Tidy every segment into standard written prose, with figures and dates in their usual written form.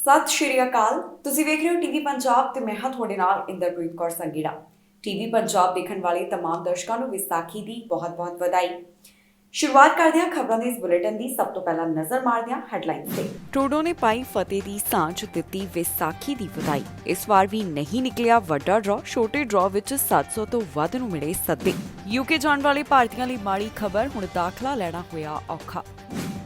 ਸਤਿ ਸ਼੍ਰੀ ਅਕਾਲ। ਤੁਸੀਂ ਵੇਖ ਰਹੇ ਹੋ ਟੀਵੀ ਪੰਜਾਬ ਤੇ ਮੈਂ ਹਾਂ ਤੁਹਾਡੇ ਨਾਲ ਇੰਦਰਪ੍ਰੀਤ ਕੌਰ ਸੰਗੀੜਾ। ਟੀਵੀ ਪੰਜਾਬ ਦੇਖਣ ਵਾਲੇ तमाम ਦਰਸ਼ਕਾਂ ਨੂੰ ਵਿਸਾਖੀ ਦੀ ਬਹੁਤ-ਬਹੁਤ ਵਧਾਈ। ਸ਼ੁਰੂਆਤ ਕਰਦੇ ਹਾਂ ਖਬਰਾਂ ਦੇ ਇਸ ਬੁਲੇਟਿਨ ਦੀ। ਸਭ ਤੋਂ ਪਹਿਲਾਂ ਨਜ਼ਰ ਮਾਰਦੇ ਹਾਂ ਹੈਡਲਾਈਨਸ ਤੇ। ਟਰੂਡੋ ਨੇ ਪਾਈ ਫਤਿਹ ਦੀ ਸਾਂਝ ਦਿੱਤੀ ਵਿਸਾਖੀ ਦੀ ਵਧਾਈ। ਇਸ ਵਾਰ ਵੀ ਨਹੀਂ ਨਿਕਲਿਆ ਵੱਡਾ ਡਰਾਅ। ਛੋਟੇ ਡਰਾਅ ਵਿੱਚ 700 ਤੋਂ ਵੱਧ ਨੂੰ ਮਿਲੇ ਸੱਦੇ। ਯੂਕੇ ਜਾਣ ਵਾਲੇ ਭਾਰਤੀਆਂ ਲਈ ਮਾੜੀ ਖਬਰ, ਹੁਣ ਦਾਖਲਾ ਲੈਣਾ ਹੋਇਆ ਔਖਾ।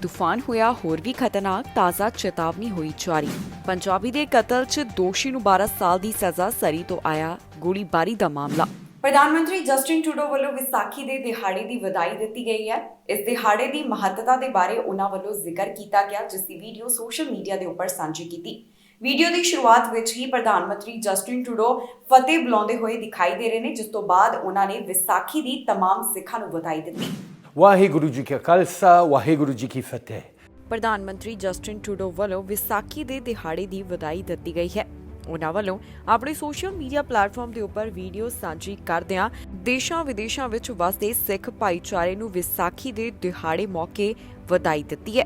ਤੂਫਾਨ ਹੋਇਆ ਹੋਰ ਵੀ ਖਤਰਨਾਕ, ਤਾਜ਼ਾ ਚੇਤਾਵਨੀ ਹੋਈ ਜਾਰੀ। ਪੰਜਾਬੀ ਦੇ ਕਤਲ 'ਚ ਦੋਸ਼ੀ ਨੂੰ 12 ਸਾਲ ਦੀ ਸਜ਼ਾ, ਸਰੀ ਤੋਂ ਆਇਆ ਗੋਲੀਬਾਰੀ ਦਾ ਮਾਮਲਾ। ਪ੍ਰਧਾਨ ਮੰਤਰੀ ਜਸਟਿਨ ਟਰੂਡੋ ਵੱਲੋਂ ਵਿਸਾਖੀ ਦੇ ਦਿਹਾੜੇ ਦੀ ਵਧਾਈ ਦਿੱਤੀ ਗਈ ਹੈ। ਇਸ ਦਿਹਾੜੇ ਦੀ ਮਹੱਤਤਾ ਦੇ ਬਾਰੇ ਉਹਨਾਂ ਵੱਲੋਂ ਜ਼ਿਕਰ ਕੀਤਾ ਗਿਆ, ਜਿਸ ਦੀ ਵੀਡੀਓ ਸੋਸ਼ਲ ਮੀਡੀਆ ਦੇ ਉੱਪਰ ਸਾਂਝੀ ਕੀਤੀ। ਵੀਡੀਓ ਦੀ ਸ਼ੁਰੂਆਤ ਵਿੱਚ ਹੀ ਪ੍ਰਧਾਨ ਮੰਤਰੀ ਜਸਟਿਨ ਟਰੂਡੋ ਫਤਿਹ ਬੁਲਾਉਂਦੇ ਹੋਏ ਦਿਖਾਈ ਦੇ ਰਹੇ ਨੇ, ਜਿਸ ਤੋਂ ਬਾਅਦ ਉਹਨਾਂ ਨੇ ਵਿਸਾਖੀ ਦੀ तमाम ਸਿੱਖਾਂ ਨੂੰ ਵਧਾਈ ਦਿੱਤੀ। ਵਾਹਿਗੁਰੂ ਜੀ ਕਾ ਖਾਲਸਾ, ਵਾਹਿਗੁਰੂ ਜੀ ਕੀ ਫਤਿਹ। ਪ੍ਰਧਾਨ ਮੰਤਰੀ ਜਸਟਿਨ ਟਰੂਡੋ ਵੱਲੋਂ ਵਿਸਾਖੀ ਦੇ ਦਿਹਾੜੇ ਦੀ ਵਧਾਈ ਦਿੱਤੀ ਗਈ ਹੈ। ਉਹਨਾਂ ਵੱਲੋਂ ਆਪਣੇ ਸੋਸ਼ਲ ਮੀਡੀਆ ਪਲੇਟਫਾਰਮ ਦੇ ਉੱਪਰ ਵੀਡੀਓ ਸਾਂਝੀ ਕਰਦਿਆਂ ਦੇਸ਼ਾਂ ਵਿਦੇਸ਼ਾਂ ਵਿੱਚ ਵਸਦੇ ਸਿੱਖ ਭਾਈਚਾਰੇ ਨੂੰ ਵਿਸਾਖੀ ਦੇ ਦਿਹਾੜੇ ਮੌਕੇ ਵਧਾਈ ਦਿੱਤੀ ਹੈ।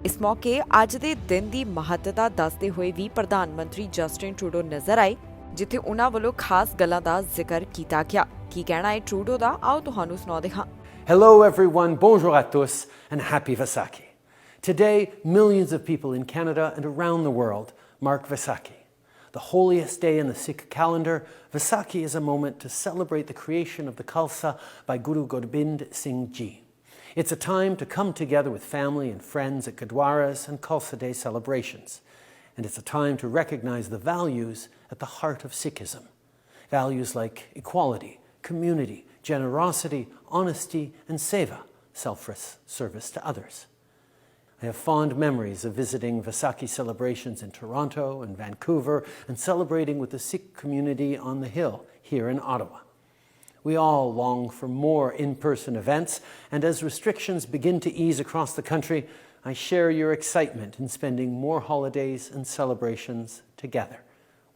ਇਸ ਮੌਕੇ ਅੱਜ ਦੇ ਦਿਨ ਦੀ ਮਹੱਤਤਾ ਦੱਸਦੇ ਹੋਏ ਵੀ ਪ੍ਰਧਾਨ ਮੰਤਰੀ ਜਸਟਿਨ ਟਰੂਡੋ ਨਜ਼ਰ ਆਏ, ਜਿੱਥੇ ਉਹਨਾਂ ਵੱਲੋਂ ਖਾਸ ਗੱਲਾਂ ਦਾ ਜ਼ਿਕਰ ਕੀਤਾ ਗਿਆ। ਕੀ ਕਹਿਣਾ ਹੈ ਟਰੂਡੋ ਦਾ, ਆਓ ਤੁਹਾਨੂੰ ਸੁਣਾਉਂਦੇ ਹਾਂ। Hello everyone, bonjour à tous and happy Vaisakhi. Today, millions of people in Canada and around the world mark Vaisakhi. The holiest day in the Sikh calendar, Vaisakhi is a moment to celebrate the creation of the Khalsa by Guru Gobind Singh Ji. It's a time to come together with family and friends at Gurdwaras and Khalsa Day celebrations. And it's a time to recognize the values at the heart of Sikhism. Values like equality, community, generosity, honesty, and seva, selfless service to others. I have fond memories of visiting Vaisakhi celebrations in Toronto and Vancouver and celebrating with the Sikh community on the Hill here in Ottawa. We all long for more in-person events, and as restrictions begin to ease across the country, I share your excitement in spending more holidays and celebrations together.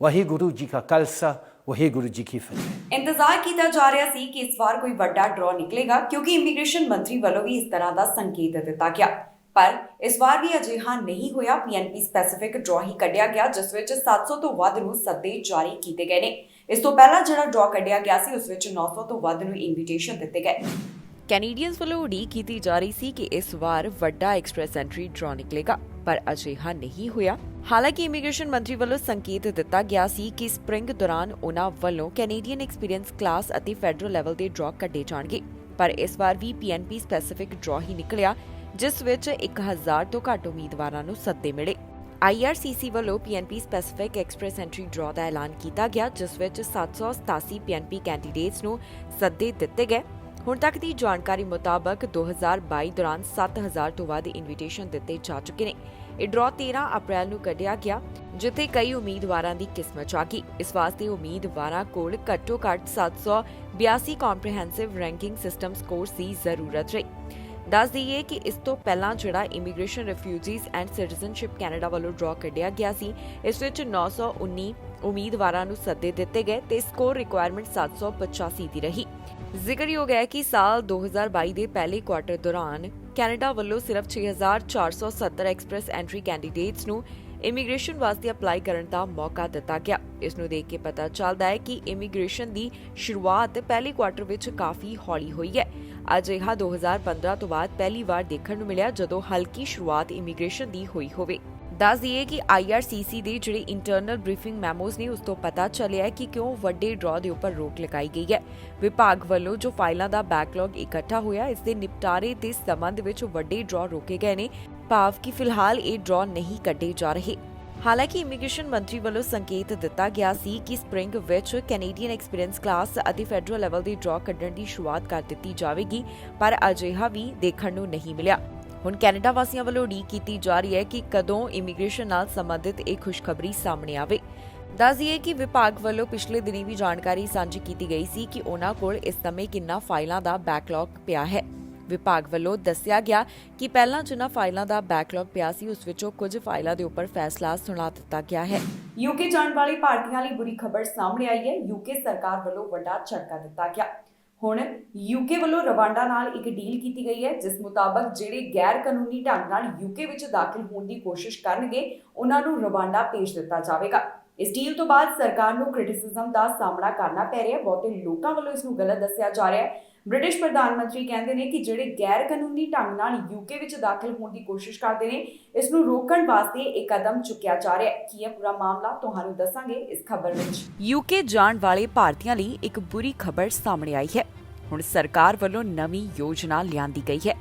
Vaheguru Ji Ka Khalsa, Waheguru ji ਕੀ ਫਤਿਹ। ਇੰਤਜ਼ਾਰ ਕੀਤਾ ਜਾ ਰਿਹਾ ਸੀ ਕਿ ਇਸ ਵਾਰ ਕੋਈ ਵੱਡਾ draw ਨਿਕਲੇਗਾ, ਕਿਉਂਕਿ ਇਮੀਗ੍ਰੇਸ਼ਨ ਮੰਤਰੀ ਵੱਲੋਂ ਵੀ ਇਸ ਤਰ੍ਹਾਂ ਦਾ ਸੰਕੇਤ ਦਿੱਤਾ ਗਿਆ। ਪਰ ਇਸ ਵਾਰ ਵੀ ਅਜਿਹਾ ਨਹੀਂ ਹੋਇਆ। ਪੀਐਨਪੀ ਸਪੈਸੀਫਿਕ ਡਰਾਅ ਹੀ ਕੱਢਿਆ ਗਿਆ, ਜਿਸ ਵਿੱਚ 700 ਤੋਂ ਵੱਧ ਨੂੰ ਸੱਦੇ ਜਾਰੀ ਕੀਤੇ ਗਏ ਨੇ। ਇਸ ਤੋਂ ਪਹਿਲਾਂ ਜਿਹੜਾ ਡਰਾਅ ਕੱਢਿਆ ਗਿਆ ਸੀ, ਉਸ ਵਿੱਚ 900 ਤੋਂ ਵੱਧ ਨੂੰ ਇਨਵੀਟੇਸ਼ਨ ਦਿੱਤੇ ਗਏ। ਕੈਨੇਡੀਅਨਸ ਵੱਲੋਂ ਉਡੀਕ ਕੀਤੀ ਜਾ ਰਹੀ ਸੀ ਕਿ ਇਸ ਵਾਰ ਵੱਡਾ ਐਕਸਪ੍ਰੈਸ ਐਂਟਰੀ ਡਰਾਅ ਨਿਕਲੇਗਾ, ਪਰ ਅਜਿਹਾ ਨਹੀਂ ਹੋਇਆ। ਹਾਲਾਂਕਿ ਇਮੀਗ੍ਰੇਸ਼ਨ ਮੰਤਰੀ ਵੱਲੋਂ ਸੰਕੇਤ ਦਿੱਤਾ ਗਿਆ ਸੀ ਕਿ ਸਪ੍ਰਿੰਗ ਦੌਰਾਨ ਉਹਨਾਂ ਵੱਲੋਂ ਕੈਨੇਡੀਅਨ ਐਕਸਪੀਰੀਅੰਸ ਕਲਾਸ ਅਤੇ ਫੈਡਰਲ ਲੈਵਲ ਦੇ ਡਰਾਅ ਕੱਢੇ ਜਾਣਗੇ। ਪਰ ਇਸ ਵਾਰ ਵੀ ਪੀਐਨਪੀ ਸਪੈਸੀਫਿਕ ਡਰਾਅ ਹੀ ਨਿਕਲਿਆ, ਜਿਸ ਵਿੱਚ 1000 ਤੋਂ ਘੱਟ ਉਮੀਦਵਾਰਾਂ ਨੂੰ ਸੱਦੇ ਮਿਲੇ। ਆਈਆਰਸੀਸੀ ਵੱਲੋਂ PNP specific express entry draw ਦਾ ਐਲਾਨ ਕੀਤਾ ਗਿਆ, ਜਿਸ ਵਿੱਚ 787 ਪੀਐਨਪੀ ਕੈਂਡੀਡੇਟਸ ਨੂੰ ਸੱਦੇ ਦਿੱਤੇ ਗਏ। ਹੁਣ ਤੱਕ ਦੀ ਜਾਣਕਾਰੀ ਮੁਤਾਬਕ 2022 ਦੌਰਾਨ 7000 ਤੋਂ ਵੱਧ ਇਨਵੀਟੇਸ਼ਨ ਦਿੱਤੇ ਜਾ ਚੁੱਕੇ ਨੇ। ਇਹ ਡਰਾਅ 13 ਅਪ੍ਰੈਲ ਨੂੰ ਕੱਢਿਆ ਗਿਆ, ਜਿੱਥੇ ਕਈ ਉਮੀਦਵਾਰਾਂ ਦੀ ਕਿਸਮਤ 'ਚ ਆ ਗਈ। ਇਸ ਵਾਸਤੇ ਉਮੀਦਵਾਰਾਂ ਕੋਲ ਘੱਟੋ ਘੱਟ 782 ਕੰਪ੍ਰੀਹੈਂਸਿਵ ਰੈਂਕਿੰਗ ਸਿਸਟਮ ਸਕੋਰਸ ਦੀ ਜ਼ਰੂਰਤ ਰਹੀ। ਦੱਸ ਦਈਏ ਕਿ ਇਸ ਤੋਂ ਪਹਿਲਾਂ ਜਿਹੜਾ immigration refugees and citizenship Canada ਵੱਲੋਂ ਡਰਾਅ ਕੱਢਿਆ ਗਿਆ ਸੀ, ਇਸ ਵਿੱਚ 919 ਉਮੀਦਵਾਰਾਂ ਨੂੰ ਸੱਦੇ ਦਿੱਤੇ ਗਏ ਤੇ ਸਕੋਰ ਰਿਕੁਆਇਰਮੈਂਟ 785 ਦੀ ਰਹੀ। ਜ਼ਿਕਰਯੋਗ ਹੈ ਕਿ ਸਾਲ 2022 ਦੇ ਪਹਿਲੇ ਕੁਆਰਟਰ ਦੌਰਾਨ ਕੈਨੇਡਾ ਵੱਲੋਂ ਸਿਰਫ 6470 ਐਕਸਪ੍ਰੈਸ ਐਂਟਰੀ ਕੈਂਡੀਡੇਟਸ ਨੂੰ ਇਮੀਗ੍ਰੇਸ਼ਨ ਵਾਸਤੇ ਅਪਲਾਈ ਕਰਨ ਦਾ ਮੌਕਾ ਦਿੱਤਾ ਗਿਆ। ਇਸ ਨੂੰ ਦੇਖ ਕੇ ਪਤਾ ਚੱਲਦਾ ਹੈ ਕਿ ਇਮੀਗ੍ਰੇਸ਼ਨ ਦੀ ਸ਼ੁਰੂਆਤ ਪਹਿਲੇ ਕੁਆਰਟਰ ਵਿੱਚ ਕਾਫੀ ਹੌਲੀ ਹੋਈ ਹੈ। ਅਜਿਹਾ 2015 ਤੋਂ ਬਾਅਦ ਪਹਿਲੀ ਵਾਰ ਦੇਖਣ ਨੂੰ ਮਿਲਿਆ, ਜਦੋਂ ਹਲਕੀ ਸ਼ੁਰੂਆਤ ਇਮੀਗ੍ਰੇਸ਼ਨ ਦੀ ਹੋਈ ਹੋਵੇ। ਦੱਸ ਦਈਏ ਕਿ ਆਈਆਰਸੀਸੀ ਦੇ ਜਿਹੜੇ ਇੰਟਰਨਲ ਬਰੀਫਿੰਗ ਮੈਮੋਜ਼ ਨੇ, ਉਸ ਤੋਂ ਪਤਾ ਚੱਲਿਆ ਕਿ ਕਿਉਂ ਵੱਡੇ ਡਰਾਅ ਦੇ ਉੱਪਰ ਰੋਕ ਲਗਾਈ ਗਈ ਹੈ। ਵਿਭਾਗ ਵੱਲੋਂ ਜੋ ਫਾਈਲਾਂ ਦਾ ਬੈਕਲੌਗ ਇਕੱਠਾ ਹੋਇਆ, ਇਸ ਦੇ ਨਿਪਟਾਰੇ ਦੇ ਸੰਬੰਧ ਵਿੱਚ ਵੱਡੇ ਡਰਾਅ ਰੋਕੇ ਗਏ ਨੇ, ਭਾਵ ਕਿ ਫਿਲਹਾਲ ਇਹ ਡਰਾਅ ਨਹੀਂ ਕੱਢੇ ਜਾ ਰਹੇ। ਹਾਲਾਂਕਿ ਇਮੀਗ੍ਰੇਸ਼ਨ ਮੰਤਰੀ ਵੱਲੋਂ ਸੰਕੇਤ ਦਿੱਤਾ ਗਿਆ ਸੀ ਕਿ ਸਪ੍ਰਿੰਗ ਵਿੱਚ ਕੈਨੇਡੀਅਨ ਐਕਸਪੀਰੀਅੰਸ ਕਲਾਸ ਅਤੇ ਫੈਡਰਲ ਲੈਵਲ ਦੇ ਡਰਾਅ ਕੱਢਣ ਦੀ ਸ਼ੁਰੂਆਤ ਕਰ ਦਿੱਤੀ ਜਾਵੇਗੀ, ਪਰ ਅਜਿਹਾ ਵੀ ਦੇਖਣ ਨੂੰ ਨਹੀਂ ਮਿਲਿਆ। ਹੁਣ ਕੈਨੇਡਾ ਵਾਸੀਆਂ ਵੱਲੋਂ ਉਡੀਕ ਕੀਤੀ ਜਾ ਰਹੀ ਹੈ ਕਿ ਕਦੋਂ ਇਮੀਗ੍ਰੇਸ਼ਨ ਨਾਲ ਸੰਬੰਧਿਤ ਇਹ ਖੁਸ਼ਖਬਰੀ ਸਾਹਮਣੇ ਆਵੇ। ਦੱਸ ਦਈਏ ਕਿ ਵਿਭਾਗ ਵੱਲੋਂ ਪਿਛਲੇ ਦਿਨੀ ਵੀ ਜਾਣਕਾਰੀ ਸਾਂਝੀ ਕੀਤੀ ਗਈ ਸੀ ਕਿ ਉਹਨਾਂ ਕੋਲ ਇਸ ਸਮੇਂ ਕਿੰਨਾ ਫਾਈਲਾਂ ਦਾ ਬੈਕਲੌਗ ਪਿਆ ਹੈ। ਵਿਭਾਗ ਵੱਲੋਂ ਦੱਸਿਆ ਗਿਆ ਕਿ ਪਹਿਲਾਂ ਜਿਨ੍ਹਾਂ ਫਾਈਲਾਂ ਦਾ ਬੈਕਲੌਗ ਪਿਆ ਸੀ, ਉਸ ਵਿੱਚੋਂ ਕੁਝ ਫਾਈਲਾਂ ਦੇ ਉੱਪਰ ਫੈਸਲਾ ਸੁਣਾ ਦਿੱਤਾ ਗਿਆ ਹੈ। ਯੂਕੇ ਜਾਣ ਵਾਲੇ ਭਾਰਤੀਆਂ ਲਈ ਬੁਰੀ ਖਬਰ ਸਾਹਮਣੇ ਆਈ ਹੈ। ਯੂਕੇ ਸਰਕਾਰ ਵੱਲੋਂ ਵੱਡਾ ਝਟਕਾ ਦਿੱਤਾ ਗਿਆ। ਹੁਣ ਯੂਕੇ ਵੱਲੋਂ ਰਵਾਂਡਾ ਨਾਲ ਇੱਕ ਡੀਲ ਕੀਤੀ ਗਈ ਹੈ, ਜਿਸ ਮੁਤਾਬਕ ਜਿਹੜੇ ਗੈਰ ਕਾਨੂੰਨੀ ਢੰਗ ਨਾਲ ਯੂਕੇ ਵਿੱਚ ਦਾਖਲ ਹੋਣ ਦੀ ਕੋਸ਼ਿਸ਼ ਕਰਨਗੇ ਉਹਨਾਂ ਨੂੰ ਰਵਾਂਡਾ ਭੇਜ ਦਿੱਤਾ ਜਾਵੇਗਾ। ਇਸ ਡੀਲ ਤੋਂ ਬਾਅਦ ਸਰਕਾਰ ਨੂੰ ਕ੍ਰਿਟਿਸਿਜ਼ਮ ਦਾ ਸਾਹਮਣਾ ਕਰਨਾ ਪੈ ਰਿਹਾ ਹੈ। ਬਹੁਤੇ ਲੋਕਾਂ ਵੱਲੋਂ ਇਸ ਨੂੰ ਗਲਤ ਦੱਸਿਆ ਜਾ ਰਿਹਾ ਹੈ। ਬ੍ਰਿਟਿਸ਼ ਪ੍ਰਧਾਨ ਮੰਤਰੀ ਕਹਿੰਦੇ ਨੇ ਕਿ ਜਿਹੜੇ ਗੈਰ ਕਾਨੂੰਨੀ ਢੰਗ ਨਾਲ ਯੂਕੇ ਵਿੱਚ ਦਾਖਲ ਹੋਣ ਦੀ ਕੋਸ਼ਿਸ਼ ਕਰਦੇ ਨੇ, ਇਸ ਨੂੰ ਰੋਕਣ ਵਾਸਤੇ ਇੱਕ ਕਦਮ ਚੁੱਕਿਆ ਜਾ ਰਿਹਾ ਹੈ। ਕੀ ਹੈ ਪੂਰਾ ਮਾਮਲਾ, ਤੁਹਾਨੂੰ ਦੱਸਾਂਗੇ ਇਸ ਖਬਰ ਵਿੱਚ। ਯੂਕੇ ਜਾਣ ਵਾਲੇ ਭਾਰਤੀਆਂ ਲਈ ਇੱਕ ਬੁਰੀ ਖਬਰ ਸਾਹਮਣੇ ਆਈ ਹੈ। ਹੁਣ ਸਰਕਾਰ ਵੱਲੋਂ ਨਵੀਂ ਯੋਜਨਾ ਲਿਆਂਦੀ ਗਈ ਹੈ।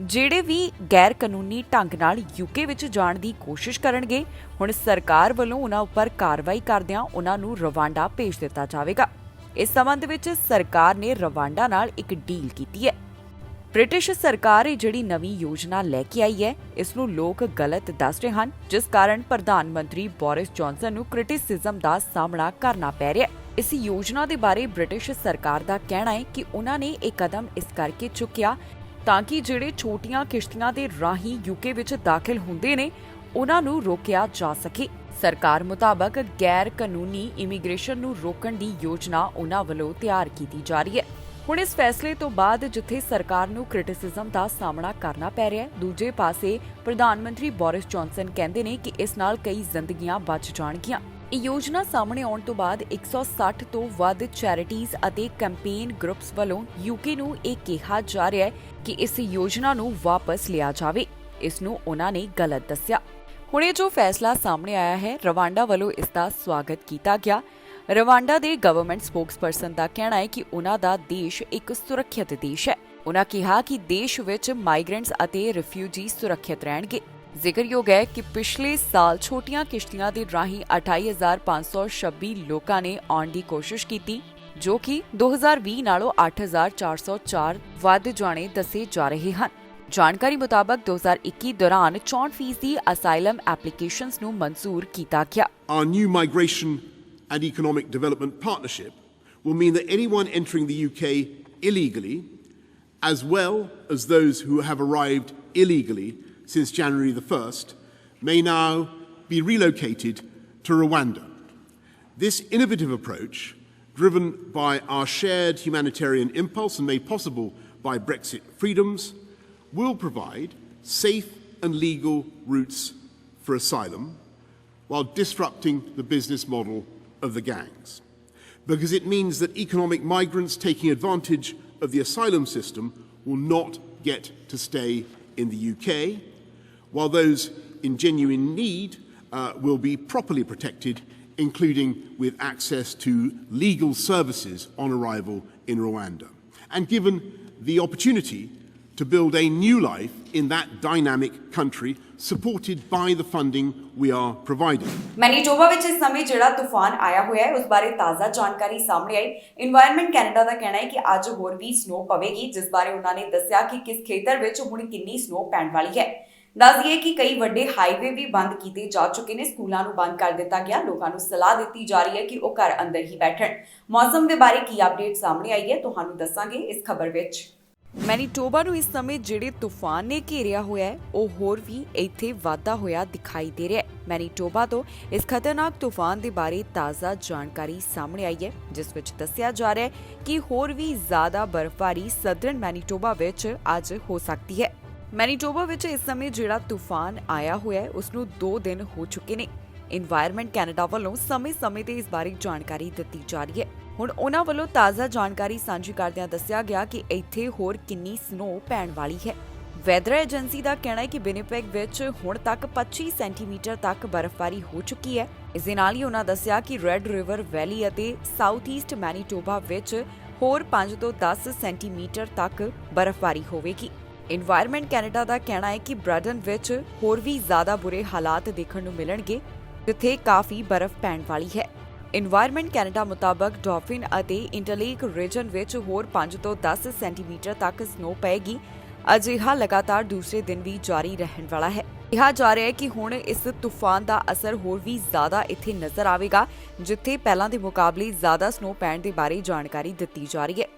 ਜਿਹੜੇ ਵੀ ਗੈਰ ਕਾਨੂੰਨੀ ਢੰਗ ਨਾਲ ਯੂਕੇ ਵਿੱਚ ਜਾਣ ਦੀ ਕੋਸ਼ਿਸ਼ ਕਰਨਗੇ, ਹੁਣ ਸਰਕਾਰ ਵੱਲੋਂ ਉਹਨਾਂ ਉੱਪਰ ਕਾਰਵਾਈ ਕਰਦਿਆਂ ਉਹਨਾਂ ਨੂੰ ਰਵਾਂਡਾ ਭੇਜ ਦਿੱਤਾ ਜਾਵੇਗਾ। ਇਸ ਸੰਬੰਧ ਵਿੱਚ ਸਰਕਾਰ ਨੇ ਰਵਾਂਡਾ ਨਾਲ ਇੱਕ ਡੀਲ ਕੀਤੀ ਹੈ। ਬ੍ਰਿਟਿਸ਼ ਸਰਕਾਰ ਇਹ ਜਿਹੜੀ ਨਵੀਂ ਯੋਜਨਾ ਲੈ ਕੇ ਆਈ ਹੈ, ਇਸ ਨੂੰ ਲੋਕ ਗਲਤ ਦੱਸ ਰਹੇ ਹਨ, ਜਿਸ ਕਾਰਨ ਪ੍ਰਧਾਨ ਮੰਤਰੀ ਬੋਰਿਸ ਜੌਨਸਨ ਨੂੰ ਕ੍ਰਿਟਿਸਿਜ਼ਮ ਦਾ ਸਾਹਮਣਾ ਕਰਨਾ ਪੈ ਰਿਹਾ ਹੈ। ਇਸ ਯੋਜਨਾ ਦੇ ਬਾਰੇ ਬ੍ਰਿਟਿਸ਼ ਸਰਕਾਰ ਦਾ ਕਹਿਣਾ ਹੈ ਕਿ ਉਹਨਾਂ ਨੇ ਇਹ ਕਦਮ ਇਸ ਕਰਕੇ ਚੁੱਕਿਆ ਤਾਂ ਕਿ ਜਿਹੜੇ ਛੋਟੀਆਂ ਕਿਸ਼ਤੀਆਂ ਦੇ ਰਾਹੀਂ ਯੂਕੇ ਵਿੱਚ ਦਾਖਲ ਹੁੰਦੇ ਨੇ, ਉਹਨਾਂ ਨੂੰ ਰੋਕਿਆ ਜਾ ਸਕੇ। ਸਰਕਾਰ ਮੁਤਾਬਕ ਗੈਰ ਕਾਨੂੰਨੀ ਇਮੀਗ੍ਰੇਸ਼ਨ ਨੂੰ ਰੋਕਣ ਦੀ ਯੋਜਨਾ ਉਹਨਾਂ ਵੱਲੋਂ ਤਿਆਰ ਕੀਤੀ ਜਾ ਰਹੀ ਹੈ। ਹੁਣ ਇਸ ਫੈਸਲੇ ਤੋਂ ਬਾਅਦ ਜਿੱਥੇ ਸਰਕਾਰ ਨੂੰ ਕ੍ਰਿਟਿਸਿਜ਼ਮ ਦਾ ਸਾਹਮਣਾ ਕਰਨਾ ਪੈ ਰਿਹਾ ਹੈ, ਦੂਜੇ ਪਾਸੇ ਪ੍ਰਧਾਨ ਮੰਤਰੀ ਬੋਰਿਸ ਜੌਨਸਨ ਕਹਿੰਦੇ ਨੇ ਕਿ ਇਸ ਨਾਲ ਕਈ ਜ਼ਿੰਦਗੀਆਂ ਬਚ ਜਾਣਗੀਆਂ। ਇਹ ਯੋਜਨਾ ਸਾਹਮਣੇ ਆਉਣ ਤੋਂ ਬਾਅਦ 160 ਤੋਂ ਵੱਧ ਚੈਰਿਟੀਜ਼ ਅਤੇ ਕੈਂਪੇਨ ਗਰੁੱਪਸ ਵੱਲੋਂ ਯੂਕੇ ਨੂੰ ਇਹ ਕਿਹਾ ਜਾ ਰਿਹਾ ਹੈ ਕਿ ਇਸ ਯੋਜਨਾ ਨੂੰ ਵਾਪਸ ਲਿਆ ਜਾਵੇ। ਇਸ ਨੂੰ ਉਹਨਾਂ ਨੇ ਗਲਤ ਦੱਸਿਆ। ਹੁਣ ਇਹ ਜੋ ਫੈਸਲਾ ਸਾਹਮਣੇ ਆਇਆ ਹੈ, ਰਵਾਂਡਾ ਵੱਲੋਂ ਇਸ ਦਾ ਸਵਾਗਤ ਕੀਤਾ ਗਿਆ। ਰਵਾਂਡਾ ਦੇ ਗਵਰਨਮੈਂਟ ਸਪੋਕਸਪਰਸਨ ਦਾ ਕਹਿਣਾ ਹੈ ਕਿ ਉਹਨਾਂ ਦਾ ਦੇਸ਼ ਇੱਕ ਸੁਰੱਖਿਅਤ ਦੇਸ਼ ਹੈ। ਉਹਨਾਂ ਕਿਹਾ ਕਿ ਦੇਸ਼ ਵਿੱਚ ਮਾਈਗ੍ਰੈਂਟਸ ਅਤੇ ਰਿਫਿਊਜੀ ਸੁਰੱਖਿਅਤ ਰਹਿਣਗੇ। ਜ਼ਿਕਰਯੋਗ ਹੈ ਕਿ ਪਿਛਲੇ ਸਾਲ ਛੋਟੀਆਂ ਕਿਸ਼ਤੀਆਂ ਦੇ ਰਾਹੀਂ 28,526 ਲੋਕਾਂ ਨੇ ਆਉਣ ਦੀ ਕੋਸ਼ਿਸ਼ ਕੀਤੀ, ਜੋ ਕਿ 2020 ਨਾਲੋਂ 8,404 ਵੱਧ ਜਾਣੇ ਦੱਸੇ ਜਾ ਰਹੇ ਹਨ। ਜਾਣਕਾਰੀ ਮੁਤਾਬਕ 2021 ਦੌਰਾਨ 64% ਅਸਾਈਲਮ ਐਪਲੀਕੇਸ਼ਨਸ ਨੂੰ ਮਨਜ਼ੂਰ ਕੀਤਾ ਗਿਆ। Our new migration and economic development partnership will mean that anyone entering the UK illegally, as well as those who have arrived illegally since January the 1st, may now be relocated to Rwanda. This innovative approach, driven by our shared humanitarian impulse and made possible by Brexit freedoms, will provide safe and legal routes for asylum while disrupting the business model of the gangs. Because it means that economic migrants taking advantage of the asylum system will not get to stay in the UK, while those in genuine need will be properly protected, including with access to legal services on arrival in Rwanda, and given the opportunity to build a new life in that dynamic country, supported by the funding we are providing. Manitoba ਵਿੱਚ ਇਸ ਸਮੇਂ ਜਿਹੜਾ ਤੂਫਾਨ ਆਇਆ ਹੋਇਆ ਹੈ, ਉਸ ਬਾਰੇ ਤਾਜ਼ਾ ਜਾਣਕਾਰੀ ਸਾਹਮਣੇ ਆਈ। এনवायरमेंट ਕੈਨੇਡਾ ਦਾ ਕਹਿਣਾ ਹੈ ਕਿ ਅੱਜ ਹੋਰ ਵੀ ਸਨੋ ਪਵੇਗੀ, ਜਿਸ ਬਾਰੇ ਉਹਨਾਂ ਨੇ ਦੱਸਿਆ ਕਿ ਕਿਸ ਖੇਤਰ ਵਿੱਚ ਹੁਣ ਕਿੰਨੀ ਸਨੋ ਪੈਣ ਵਾਲੀ ਹੈ। ਦੱਸ ਦਈਏ ਕਿ ਕਈ ਵੱਡੇ ਹਾਈਵੇ ਵੀ ਬੰਦ ਕੀਤੇ ਜਾ ਚੁੱਕੇ ਨੇ, ਸਕੂਲਾਂ ਨੂੰ ਬੰਦ ਕਰ ਦਿੱਤਾ ਗਿਆ। ਲੋਕਾਂ ਨੂੰ ਸਲਾਹ ਦਿੱਤੀ ਜਾ ਰਹੀ ਹੈ ਕਿ ਉਹ ਘਰ ਅੰਦਰ ਹੀ ਬੈਠਣ। ਮੌਸਮ ਦੇ ਬਾਰੇ ਕੀ ਅਪਡੇਟ ਸਾਹਮਣੇ ਆਈ ਹੈ, ਤੁਹਾਨੂੰ ਦੱਸਾਂਗੇ ਇਸ ਖਬਰ ਵਿੱਚ। ਮੈਨੀਟੋਬਾ ਨੂੰ ਇਸ ਸਮੇਂ ਜਿਹੜੇ ਤੂਫਾਨ ਨੇ ਘੇਰਿਆ ਹੋਇਆ ਹੈ, ਉਹ ਹੋਰ ਵੀ ਇੱਥੇ ਵਾਧਾ ਹੋਇਆ ਦਿਖਾਈ ਦੇ ਰਿਹਾ ਹੈ। ਮੈਨੀਟੋਬਾ ਤੋਂ ਇਸ ਖਤਰਨਾਕ ਤੂਫਾਨ ਦੇ ਬਾਰੇ ਤਾਜ਼ਾ ਜਾਣਕਾਰੀ ਸਾਹਮਣੇ ਆਈ ਹੈ, ਜਿਸ ਵਿੱਚ ਦੱਸਿਆ ਜਾ ਰਿਹਾ ਹੈ ਕਿ ਹੋਰ ਵੀ ਜ਼ਿਆਦਾ ਬਰਫ਼ਬਾਰੀ ਸਦਰਨ ਮੈਨੀਟੋਬਾ ਵਿੱਚ ਅੱਜ ਹੋ ਸਕਦੀ ਹੈ। ਮੈਨੀਟੋਬਾ ਵਿੱਚ ਇਸ ਸਮੇਂ ਜਿਹੜਾ ਤੂਫਾਨ ਆਇਆ ਹੋਇਆ ਹੈ, ਉਸ ਨੂੰ 2 ਦਿਨ ਹੋ ਚੁੱਕੇ ਨੇ। এনवायरमेंट ਕੈਨੇਡਾ ਵੱਲੋਂ ਸਮੇਂ-ਸਮੇਂ ਤੇ ਇਸ ਬਾਰੇ ਜਾਣਕਾਰੀ ਦਿੱਤੀ ਜਾ ਰਹੀ ਹੈ। ਹੁਣ ਉਹਨਾਂ ਵੱਲੋਂ ਤਾਜ਼ਾ ਜਾਣਕਾਰੀ ਸਾਂਝੀ ਕਰਦਿਆਂ ਦੱਸਿਆ ਗਿਆ ਕਿ ਇੱਥੇ ਹੋਰ ਕਿੰਨੀ ਸਨੋ ਪੈਣ ਵਾਲੀ ਹੈ। ਵੈਦਰ ਏਜੰਸੀ ਦਾ ਕਹਿਣਾ ਹੈ ਕਿ ਵਿਨੀਪੈਗ ਵਿੱਚ ਹੁਣ ਤੱਕ 25 ਸੈਂਟੀਮੀਟਰ ਤੱਕ ਬਰਫ਼ਬਾਰੀ ਹੋ ਚੁੱਕੀ ਹੈ। ਇਸ ਦੇ ਨਾਲ ਹੀ ਉਹਨਾਂ ਦੱਸਿਆ ਕਿ ਰੈੱਡ ਰਿਵਰ ਵੈਲੀ ਅਤੇ ਸਾਊਥ ਈਸਟ ਮੈਨੀਟੋਬਾ ਵਿੱਚ ਹੋਰ 5 ਤੋਂ 10 ਸੈਂਟੀਮੀਟਰ ਤੱਕ ਬਰਫ਼ਬਾਰੀ ਹੋਵੇਗੀ। এনवायरमेंट ਕੈਨੇਡਾ ਦਾ ਕਹਿਣਾ ਹੈ ਕਿ ਬ੍ਰੈਡਨ ਵਿੱਚ ਹੋਰ ਵੀ ਜ਼ਿਆਦਾ ਬੁਰੇ ਹਾਲਾਤ ਦੇਖਣ ਨੂੰ ਮਿਲਣਗੇ, ਜਿੱਥੇ ਕਾਫੀ ਬਰਫ਼ ਪੈਣ ਵਾਲੀ ਹੈ। এনवायरमेंट ਕੈਨੇਡਾ ਮੁਤਾਬਕ ਡਾਫਿਨ ਅਤੇ ਇੰਟਰਲੇਕ ਰੀਜਨ ਵਿੱਚ ਹੋਰ 5 ਤੋਂ 10 ਸੈਂਟੀਮੀਟਰ ਤੱਕ ਸਨੋ ਪਏਗੀ। ਅਜਿਹਾ ਲਗਾਤਾਰ ਦੂਸਰੇ ਦਿਨ ਵੀ ਜਾਰੀ ਰਹਿਣ ਵਾਲਾ ਹੈ। ਕਿਹਾ ਜਾ ਰਿਹਾ ਹੈ ਕਿ ਹੁਣ ਇਸ ਤੂਫਾਨ ਦਾ ਅਸਰ ਹੋਰ ਵੀ ਜ਼ਿਆਦਾ ਇੱਥੇ ਨਜ਼ਰ ਆਵੇਗਾ, ਜਿੱਥੇ ਪਹਿਲਾਂ ਦੇ ਮੁਕਾਬਲੇ ਜ਼ਿਆਦਾ ਸਨੋ ਪੈਣ ਦੇ ਬਾਰੇ ਜਾਣਕਾਰੀ ਦਿੱਤੀ ਜਾ ਰਹੀ ਹੈ।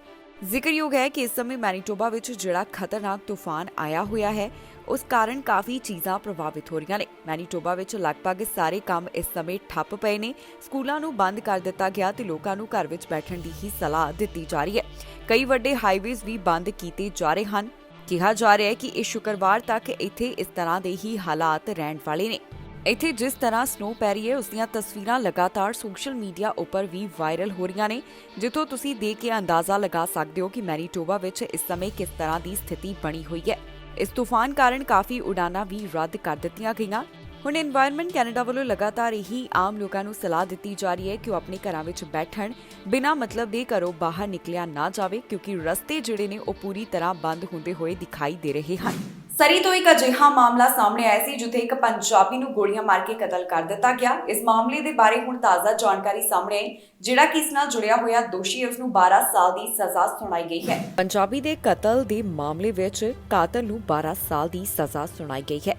ਜ਼ਿਕਰਯੋਗ ਹੈ ਕਿ ਇਸ ਸਮੇਂ ਮੈਨੀਟੋਬਾ ਵਿੱਚ ਜਿਹੜਾ ਖਤਰਨਾਕ ਤੂਫਾਨ ਆਇਆ ਹੋਇਆ ਹੈ, ਉਸ ਕਾਰਨ ਕਾਫੀ ਚੀਜ਼ਾਂ ਪ੍ਰਭਾਵਿਤ ਹੋ ਰਹੀਆਂ ਨੇ। ਮੈਨੀਟੋਬਾ ਵਿੱਚ ਲਗਭਗ ਸਾਰੇ ਕੰਮ ਇਸ ਸਮੇਂ ਠੱਪ ਪਏ ਨੇ। ਸਕੂਲਾਂ ਨੂੰ ਬੰਦ ਕਰ ਦਿੱਤਾ ਗਿਆ ਤੇ ਲੋਕਾਂ ਨੂੰ ਘਰ ਵਿੱਚ ਬੈਠਣ ਦੀ ਹੀ ਸਲਾਹ ਦਿੱਤੀ ਜਾ ਰਹੀ ਹੈ। ਕਈ ਵੱਡੇ ਹਾਈਵੇਜ਼ ਵੀ ਬੰਦ ਕੀਤੇ ਜਾ ਰਹੇ ਹਨ। ਕਿਹਾ ਜਾ ਰਿਹਾ ਹੈ ਕਿ ਇਸ ਸ਼ੁੱਕਰਵਾਰ ਤੱਕ ਇੱਥੇ ਇਸ ਤਰ੍ਹਾਂ ਦੇ ਹੀ ਹਾਲਾਤ ਰਹਿਣ ਵਾਲੇ ਨੇ। ਇੱਥੇ ਜਿਸ ਤਰ੍ਹਾਂ ਸਨੋ ਪੈ ਰਹੀ ਹੈ ਉਸ ਦੀਆਂ ਤਸਵੀਰਾਂ ਲਗਾਤਾਰ ਸੋਸ਼ਲ ਮੀਡੀਆ ਉੱਪਰ ਵੀ ਵਾਇਰਲ ਹੋ ਰਹੀਆਂ ਨੇ, ਜਿੱਥੋਂ ਤੁਸੀਂ ਦੇਖ ਕੇ ਅੰਦਾਜ਼ਾ ਲਗਾ ਸਕਦੇ ਹੋ ਕਿ ਮੈਨੀਟੋਬਾ ਵਿੱਚ ਇਸ ਸਮੇਂ ਕਿਸ ਤਰ੍ਹਾਂ ਦੀ ਸਥਿਤੀ ਬਣੀ ਹੋਈ ਹੈ। ਇਸ ਤੂਫਾਨ ਕਾਰਨ ਕਾਫੀ ਉਡਾਨਾਂ ਵੀ ਰੱਦ ਕਰ ਦਿੱਤੀਆਂ ਗਈਆਂ। ਹੁਣ এনवायरमेंट ਕੈਨੇਡਾ ਵੱਲੋਂ ਲਗਾਤਾਰ ਇਹੀ ਆਮ ਲੋਕਾਂ ਨੂੰ ਸਲਾਹ ਦਿੱਤੀ ਜਾ ਰਹੀ ਹੈ ਕਿ ਉਹ ਆਪਣੇ ਘਰਾਂ ਵਿੱਚ ਬੈਠਣ, ਬਿਨਾਂ ਮਤਲਬ ਦੇ ਘਰੋਂ ਬਾਹਰ ਨਿਕਲਿਆ ਨਾ ਜਾਵੇ, ਕਿਉਂਕਿ ਰਸਤੇ ਜਿਹੜੇ ਨੇ ਉਹ ਪੂਰੀ ਤਰ੍ਹਾਂ ਬੰਦ ਹੁੰਦੇ ਹੋਏ ਦਿਖਾਈ ਦੇ ਰਹੇ ਹਨ। ਸਰੀ ਤੋਂ ਇੱਕ ਅਜਿਹਾ ਮਾਮਲਾ ਸਾਹਮਣੇ ਆਇਆ ਸੀ ਜਿੱਥੇ ਇੱਕ ਪੰਜਾਬੀ ਨੂੰ ਗੋਲੀਆਂ ਮਾਰ ਕੇ ਕਤਲ ਕਰ ਦਿੱਤਾ ਗਿਆ। ਇਸ ਮਾਮਲੇ ਦੇ ਬਾਰੇ ਹੁਣ ਤਾਜ਼ਾ ਜਾਣਕਾਰੀ ਸਾਹਮਣੇ ਆਈ। ਜਿਹੜਾ ਕਿ ਇਸ ਨਾਲ ਜੁੜਿਆ ਹੋਇਆ ਦੋਸ਼ੀ ਹੈ ਉਸ ਨੂੰ 12 ਸਾਲ ਦੀ ਸਜ਼ਾ ਸੁਣਾਈ ਗਈ ਹੈ। ਪੰਜਾਬੀ ਦੇ ਕਤਲ ਦੇ ਮਾਮਲੇ ਵਿੱਚ ਕਾਤਲ ਨੂੰ 12 ਸਾਲ ਦੀ ਸਜ਼ਾ ਸੁਣਾਈ ਗਈ ਹੈ।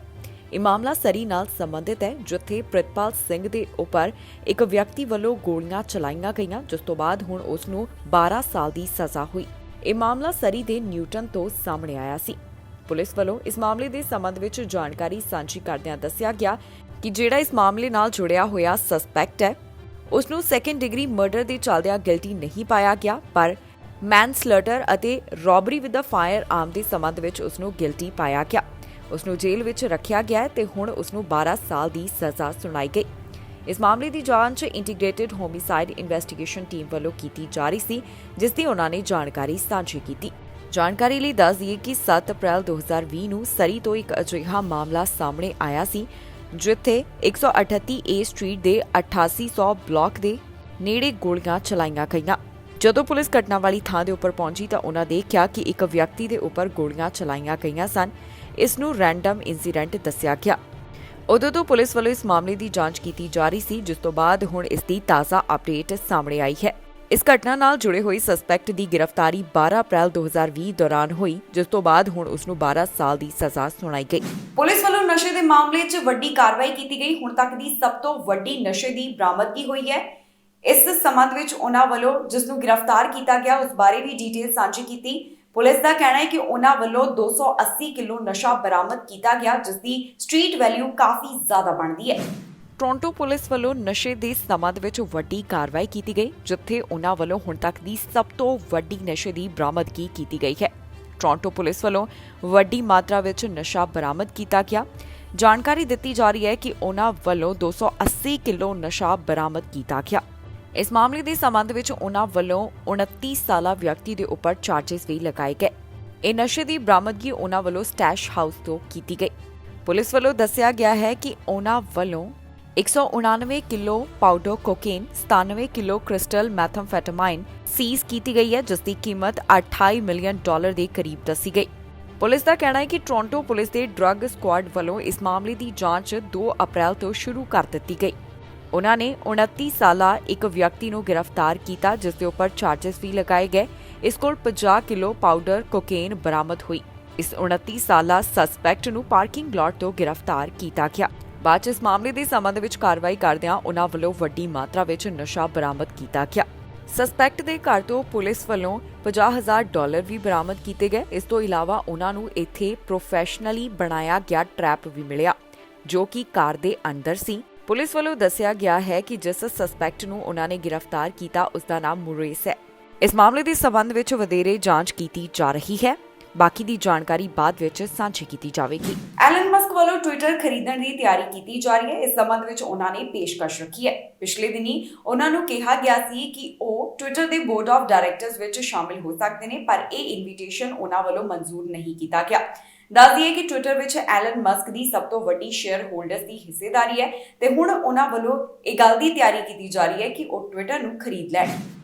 ਇਹ ਮਾਮਲਾ ਸਰੀ ਨਾਲ ਸੰਬੰਧਿਤ ਹੈ, ਜਿੱਥੇ ਪ੍ਰਿਤਪਾਲ ਸਿੰਘ ਦੇ ਉੱਪਰ ਇੱਕ ਵਿਅਕਤੀ ਵੱਲੋਂ ਗੋਲੀਆਂ ਚਲਾਈਆਂ ਗਈਆਂ, ਜਿਸ ਤੋਂ ਬਾਅਦ ਹੁਣ ਉਸ ਨੂੰ 12 ਸਾਲ ਦੀ ਸਜ਼ਾ ਹੋਈ। ਇਹ ਮਾਮਲਾ ਸਰੀ ਦੇ ਨਿਊਟਨ ਤੋਂ ਸਾਹਮਣੇ ਆਇਆ ਸੀ। ਪੁਲਿਸ ਵੱਲੋਂ ਇਸ ਮਾਮਲੇ ਦੇ ਸੰਬੰਧ ਵਿੱਚ ਜਾਣਕਾਰੀ ਸਾਂਝੀ ਕਰਦਿਆਂ ਦੱਸਿਆ ਗਿਆ ਕਿ ਜਿਹੜਾ ਇਸ ਮਾਮਲੇ ਨਾਲ ਜੁੜਿਆ ਹੋਇਆ ਸਸਪੈਕਟ ਹੈ ਉਸ ਨੂੰ ਸੈਕੰਡ ਡਿਗਰੀ ਮਰਡਰ ਦੇ ਚੱਲਦਿਆਂ ਗਿਲਟੀ ਨਹੀਂ ਪਾਇਆ ਗਿਆ, ਪਰ ਮੈਨਸਲਟਰ ਅਤੇ ਰੌਬਰੀ ਵਿਦ ਅ ਫਾਇਰ ਆਰਮ ਦੇ ਸੰਬੰਧ ਵਿੱਚ ਉਸ ਨੂੰ ਗਿਲਟੀ ਪਾਇਆ ਗਿਆ। ਉਸ ਨੂੰ ਜੇਲ੍ਹ ਵਿੱਚ ਰੱਖਿਆ ਗਿਆ ਤੇ ਹੁਣ ਉਸ ਨੂੰ 12 ਸਾਲ ਦੀ ਸਜ਼ਾ ਸੁਣਾਈ ਗਈ। ਇਸ ਮਾਮਲੇ ਦੀ ਜਾਂਚ ਇੰਟੀਗ੍ਰੇਟਿਡ ਹੋਮਿਸਾਈਡ ਇਨਵੈਸਟੀਗੇਸ਼ਨ ਟੀਮ ਵੱਲੋਂ ਕੀਤੀ ਜਾ ਰਹੀ ਸੀ, ਜਿਸ ਦੀ ਉਹਨਾਂ ਨੇ ਜਾਣਕਾਰੀ ਸਾਂਝੀ ਕੀਤੀ। ਜਾਣਕਾਰੀ ਲਈ ਦੱਸ ਦਈਏ ਕਿ 7 ਅਪ੍ਰੈਲ 2020 ਨੂੰ ਸਰੀ ਤੋਂ ਇੱਕ ਅਜਿਹਾ ਮਾਮਲਾ ਸਾਹਮਣੇ ਆਇਆ ਸੀ, ਜਿੱਥੇ 138 ਏ ਸਟਰੀਟ ਦੇ 8800 ਬਲਾਕ ਦੇ ਨੇੜੇ ਗੋਲੀਆਂ ਚਲਾਈਆਂ ਗਈਆਂ। ਜਦੋਂ ਪੁਲਿਸ ਘਟਨਾ ਵਾਲੀ ਥਾਂ ਦੇ ਉੱਪਰ ਪਹੁੰਚੀ ਤਾਂ ਉਹਨਾਂ ਦੇਖਿਆ ਕਿ ਇੱਕ ਵਿਅਕਤੀ ਦੇ ਉੱਪਰ ਗੋਲੀਆਂ ਚਲਾਈਆਂ ਗਈਆਂ ਸਨ। ਇਸ ਨੂੰ ਰੈਂਡਮ ਇਨਸੀਡੈਂਟ ਦੱਸਿਆ ਗਿਆ। ਉਦੋਂ ਤੋਂ ਪੁਲਿਸ ਵੱਲੋਂ ਇਸ ਮਾਮਲੇ ਦੀ ਜਾਂਚ ਕੀਤੀ ਜਾ ਰਹੀ ਸੀ, ਜਿਸ ਤੋਂ ਬਾਅਦ ਹੁਣ ਇਸ ਦੀ ਤਾਜ਼ਾ ਅਪਡੇਟ ਸਾਹਮਣੇ ਆਈ ਹੈ। ਇਸ ਘਟਨਾ ਨਾਲ ਜੁੜੇ ਹੋਏ ਸਸਪੈਕਟ ਦੀ ਗ੍ਰਿਫਤਾਰੀ 12 ਅਪ੍ਰੈਲ 2020 ਦੌਰਾਨ ਹੋਈ, ਜਿਸ ਤੋਂ ਬਾਅਦ ਹੁਣ ਉਸ ਨੂੰ 12 ਸਾਲ ਦੀ ਸਜ਼ਾ ਸੁਣਾਈ ਗਈ। ਪੁਲਿਸ ਵੱਲੋਂ ਨਸ਼ੇ ਦੇ ਮਾਮਲੇ 'ਚ ਵੱਡੀ ਕਾਰਵਾਈ ਕੀਤੀ ਗਈ। ਹੁਣ ਤੱਕ ਦੀ ਸਭ ਤੋਂ ਵੱਡੀ ਨਸ਼ੇ ਦੀ ਬਰਾਮਦਗੀ ਹੋਈ ਹੈ। ਇਸ ਸੰਬੰਧ ਵਿੱਚ ਉਹਨਾਂ ਵੱਲੋਂ ਜਿਸ ਨੂੰ ਗ੍ਰਿਫਤਾਰ ਕੀਤਾ ਗਿਆ ਉਸ ਬਾਰੇ ਵੀ ਡਿਟੇਲ ਸਾਂਝੀ ਕੀਤੀ। ਪੁਲਿਸ ਦਾ ਕਹਿਣਾ ਹੈ ਕਿ ਉਹਨਾਂ ਵੱਲੋਂ 280 ਕਿਲੋ ਨਸ਼ਾ ਬਰਾਮਦ ਕੀਤਾ ਗਿਆ, ਜਿਸ ਦੀ ਸਟਰੀਟ ਵੈਲਿਊ ਕਾਫੀ ਜ਼ਿਆਦਾ ਬਣਦੀ ਹੈ। ਟੋਰਾਂਟੋ ਪੁਲਿਸ ਵੱਲੋਂ ਨਸ਼ੇ ਦੇ ਸੰਬੰਧ ਵਿੱਚ ਵੱਡੀ ਕਾਰਵਾਈ ਕੀਤੀ ਗਈ, ਜਿੱਥੇ ਉਹਨਾਂ ਵੱਲੋਂ ਹੁਣ ਤੱਕ ਦੀ ਸਭ ਤੋਂ ਵੱਡੀ ਨਸ਼ੇ ਦੀ ਬਰਾਮਦਗੀ ਕੀਤੀ ਗਈ ਹੈ। ਟੋਰਾਂਟੋ ਪੁਲਿਸ ਵੱਲੋਂ ਵੱਡੀ ਮਾਤਰਾ ਵਿੱਚ ਨਸ਼ਾ ਬਰਾਮਦ ਕੀਤਾ ਗਿਆ। ਜਾਣਕਾਰੀ ਦਿੱਤੀ ਜਾ ਰਹੀ ਹੈ ਕਿ ਉਹਨਾਂ ਵੱਲੋਂ 280 ਕਿਲੋ ਨਸ਼ਾ ਬਰਾਮਦ ਕੀਤਾ ਗਿਆ। ਇਸ ਮਾਮਲੇ ਦੇ ਸੰਬੰਧ ਵਿੱਚ ਉਹਨਾਂ ਵੱਲੋਂ 29 ਸਾਲਾ ਵਿਅਕਤੀ ਦੇ ਉੱਪਰ ਚਾਰजेस ਵੀ ਲਗਾਏ ਗਏ। ਇਹ ਨਸ਼ੇ ਦੀ ਬਰਾਮਦਗੀ ਉਹਨਾਂ ਵੱਲੋਂ ਸਟੈਸ਼ ਹਾਊਸ ਤੋਂ ਕੀਤੀ ਗਈ। ਪੁਲਿਸ ਵੱਲੋਂ ਦੱਸਿਆ ਗਿਆ ਹੈ ਕਿ ਉਹਨਾਂ ਵੱਲੋਂ 199 kilo powder cocaine, 97 kilo crystal methamphetamine seize ਕੀਤੀ ਗਈ ਹੈ, ਜਿਸ ਦੀ ਕੀਮਤ $28 ਮਿਲੀਅਨ ਦੇ ਕਰੀਬ ਦੱਸੀ ਗਈ। ਪੁਲਿਸ ਦਾ ਕਹਿਣਾ ਹੈ ਕਿ ਟੋਰਾਂਟੋ ਪੁਲਿਸ ਦੇ ਡਰੱਗ ਸਕੁਆਡ ਵੱਲੋਂ ਇਸ ਮਾਮਲੇ ਦੀ ਜਾਂਚ 2 ਅਪ੍ਰੈਲ ਤੋਂ ਸ਼ੁਰੂ ਕਰ ਦਿੱਤੀ ਗਈ। ਉਹਨਾਂ ਨੇ 29 ਸਾਲਾ ਇੱਕ ਵਿਅਕਤੀ ਨੂੰ ਗ੍ਰਿਫਤਾਰ ਕੀਤਾ, ਜਿਸ ਦੇ ਉੱਪਰ ਚਾਰजेस ਵੀ ਲਗਾਏ ਗਏ। ਇਸ ਕੋਲ 50 ਕਿਲੋ ਪਾਊਡਰ ਕੋਕੇਨ ਬਰਾਮਦ ਹੋਈ। ਇਸ 29 ਸਾਲਾ ਸਸਪੈਕਟ ਨੂੰ ਪਾਰਕਿੰਗ ਲਾਟ ਤੋਂ ਗ੍ਰਿਫਤਾਰ ਕੀਤਾ ਗਿਆ। ਬਾਅਦ 'ਚ ਇਸ ਮਾਮਲੇ ਦੇ ਸੰਬੰਧ ਵਿੱਚ ਕਾਰਵਾਈ ਕਰਦਿਆਂ ਉਹਨਾਂ ਵੱਲੋਂ ਵੱਡੀ ਮਾਤਰਾ ਵਿੱਚ ਨਸ਼ਾ ਬਰਾਮਦ ਕੀਤਾ ਗਿਆ। ਸਸਪੈਕਟ ਦੇ ਘਰ ਤੋਂ ਪੁਲਿਸ ਵੱਲੋਂ $50,000 ਵੀ ਬਰਾਮਦ ਕੀਤੇ ਗਏ। ਇਸ ਤੋਂ ਇਲਾਵਾ ਉਹਨਾਂ ਨੂੰ ਇੱਥੇ ਪ੍ਰੋਫੈਸ਼ਨਲੀ ਬਣਾਇਆ ਗਿਆ ਟਰੈਪ ਵੀ ਮਿਲਿਆ, ਜੋ ਕਿ ਕਾਰ ਦੇ ਅੰਦਰ ਸੀ। ਪੁਲਿਸ ਵੱਲੋਂ ਦੱਸਿਆ ਗਿਆ ਹੈ ਕਿ ਜਿਸ ਸਸਪੈਕਟ ਨੂੰ ਉਹਨਾਂ ਨੇ ਗ੍ਰਿਫਤਾਰ ਕੀਤਾ ਉਸ ਦਾ ਨਾਮ ਮੁਰੇਸ ਹੈ। ਇਸ ਮਾਮਲੇ ਦੇ ਸੰਬੰਧ ਵਿੱਚ ਵਧੇਰੇ ਜਾਂਚ ਕੀਤੀ ਜਾ ਰਹੀ ਹੈ। ਬਾਕੀ ਦੀ ਜਾਣਕਾਰੀ ਬਾਅਦ ਵਿੱਚ ਸਾਂਝੀ ਕੀਤੀ ਜਾਵੇਗੀ। ਐਲਨ ਮਸਕ ਵੱਲੋਂ ਟਵਿੱਟਰ ਖਰੀਦਣ ਦੀ ਤਿਆਰੀ ਕੀਤੀ ਜਾ ਰਹੀ ਹੈ। ਇਸ ਸੰਬੰਧ ਵਿੱਚ ਉਹਨਾਂ ਨੇ ਪੇਸ਼ਕਸ਼ ਰੱਖੀ ਹੈ। ਪਿਛਲੇ ਦਿਨੀ ਉਹਨਾਂ ਨੂੰ ਕਿਹਾ ਗਿਆ ਸੀ ਕਿ ਉਹ ਟਵਿੱਟਰ ਦੇ ਬੋਰਡ ਆਫ ਡਾਇਰੈਕਟਰਸ ਵਿੱਚ ਸ਼ਾਮਿਲ ਹੋ ਸਕਦੇ ਨੇ, ਪਰ ਇਹ ਇਨਵੀਟੇਸ਼ਨ ਉਹਨਾਂ ਵੱਲੋਂ ਮਨਜ਼ੂਰ ਨਹੀਂ ਕੀਤਾ ਗਿਆ। ਦੱਸ ਦਈਏ ਕਿ ਟਵਿੱਟਰ ਵਿੱਚ ਐਲਨ ਮਸਕ ਦੀ ਸਭ ਤੋਂ ਵੱਡੀ ਸ਼ੇਅਰ ਹੋਲਡਰਸ ਦੀ ਹਿੱਸੇਦਾਰੀ ਹੈ ਤੇ ਹੁਣ ਉਹਨਾਂ ਵੱਲੋਂ ਇਹ ਗੱਲ ਦੀ ਤਿਆਰੀ ਕੀਤੀ ਜਾ ਰਹੀ ਹੈ ਕਿ ਉਹ ਟਵਿੱਟਰ ਨੂੰ ਖਰੀਦ ਲੈਣ।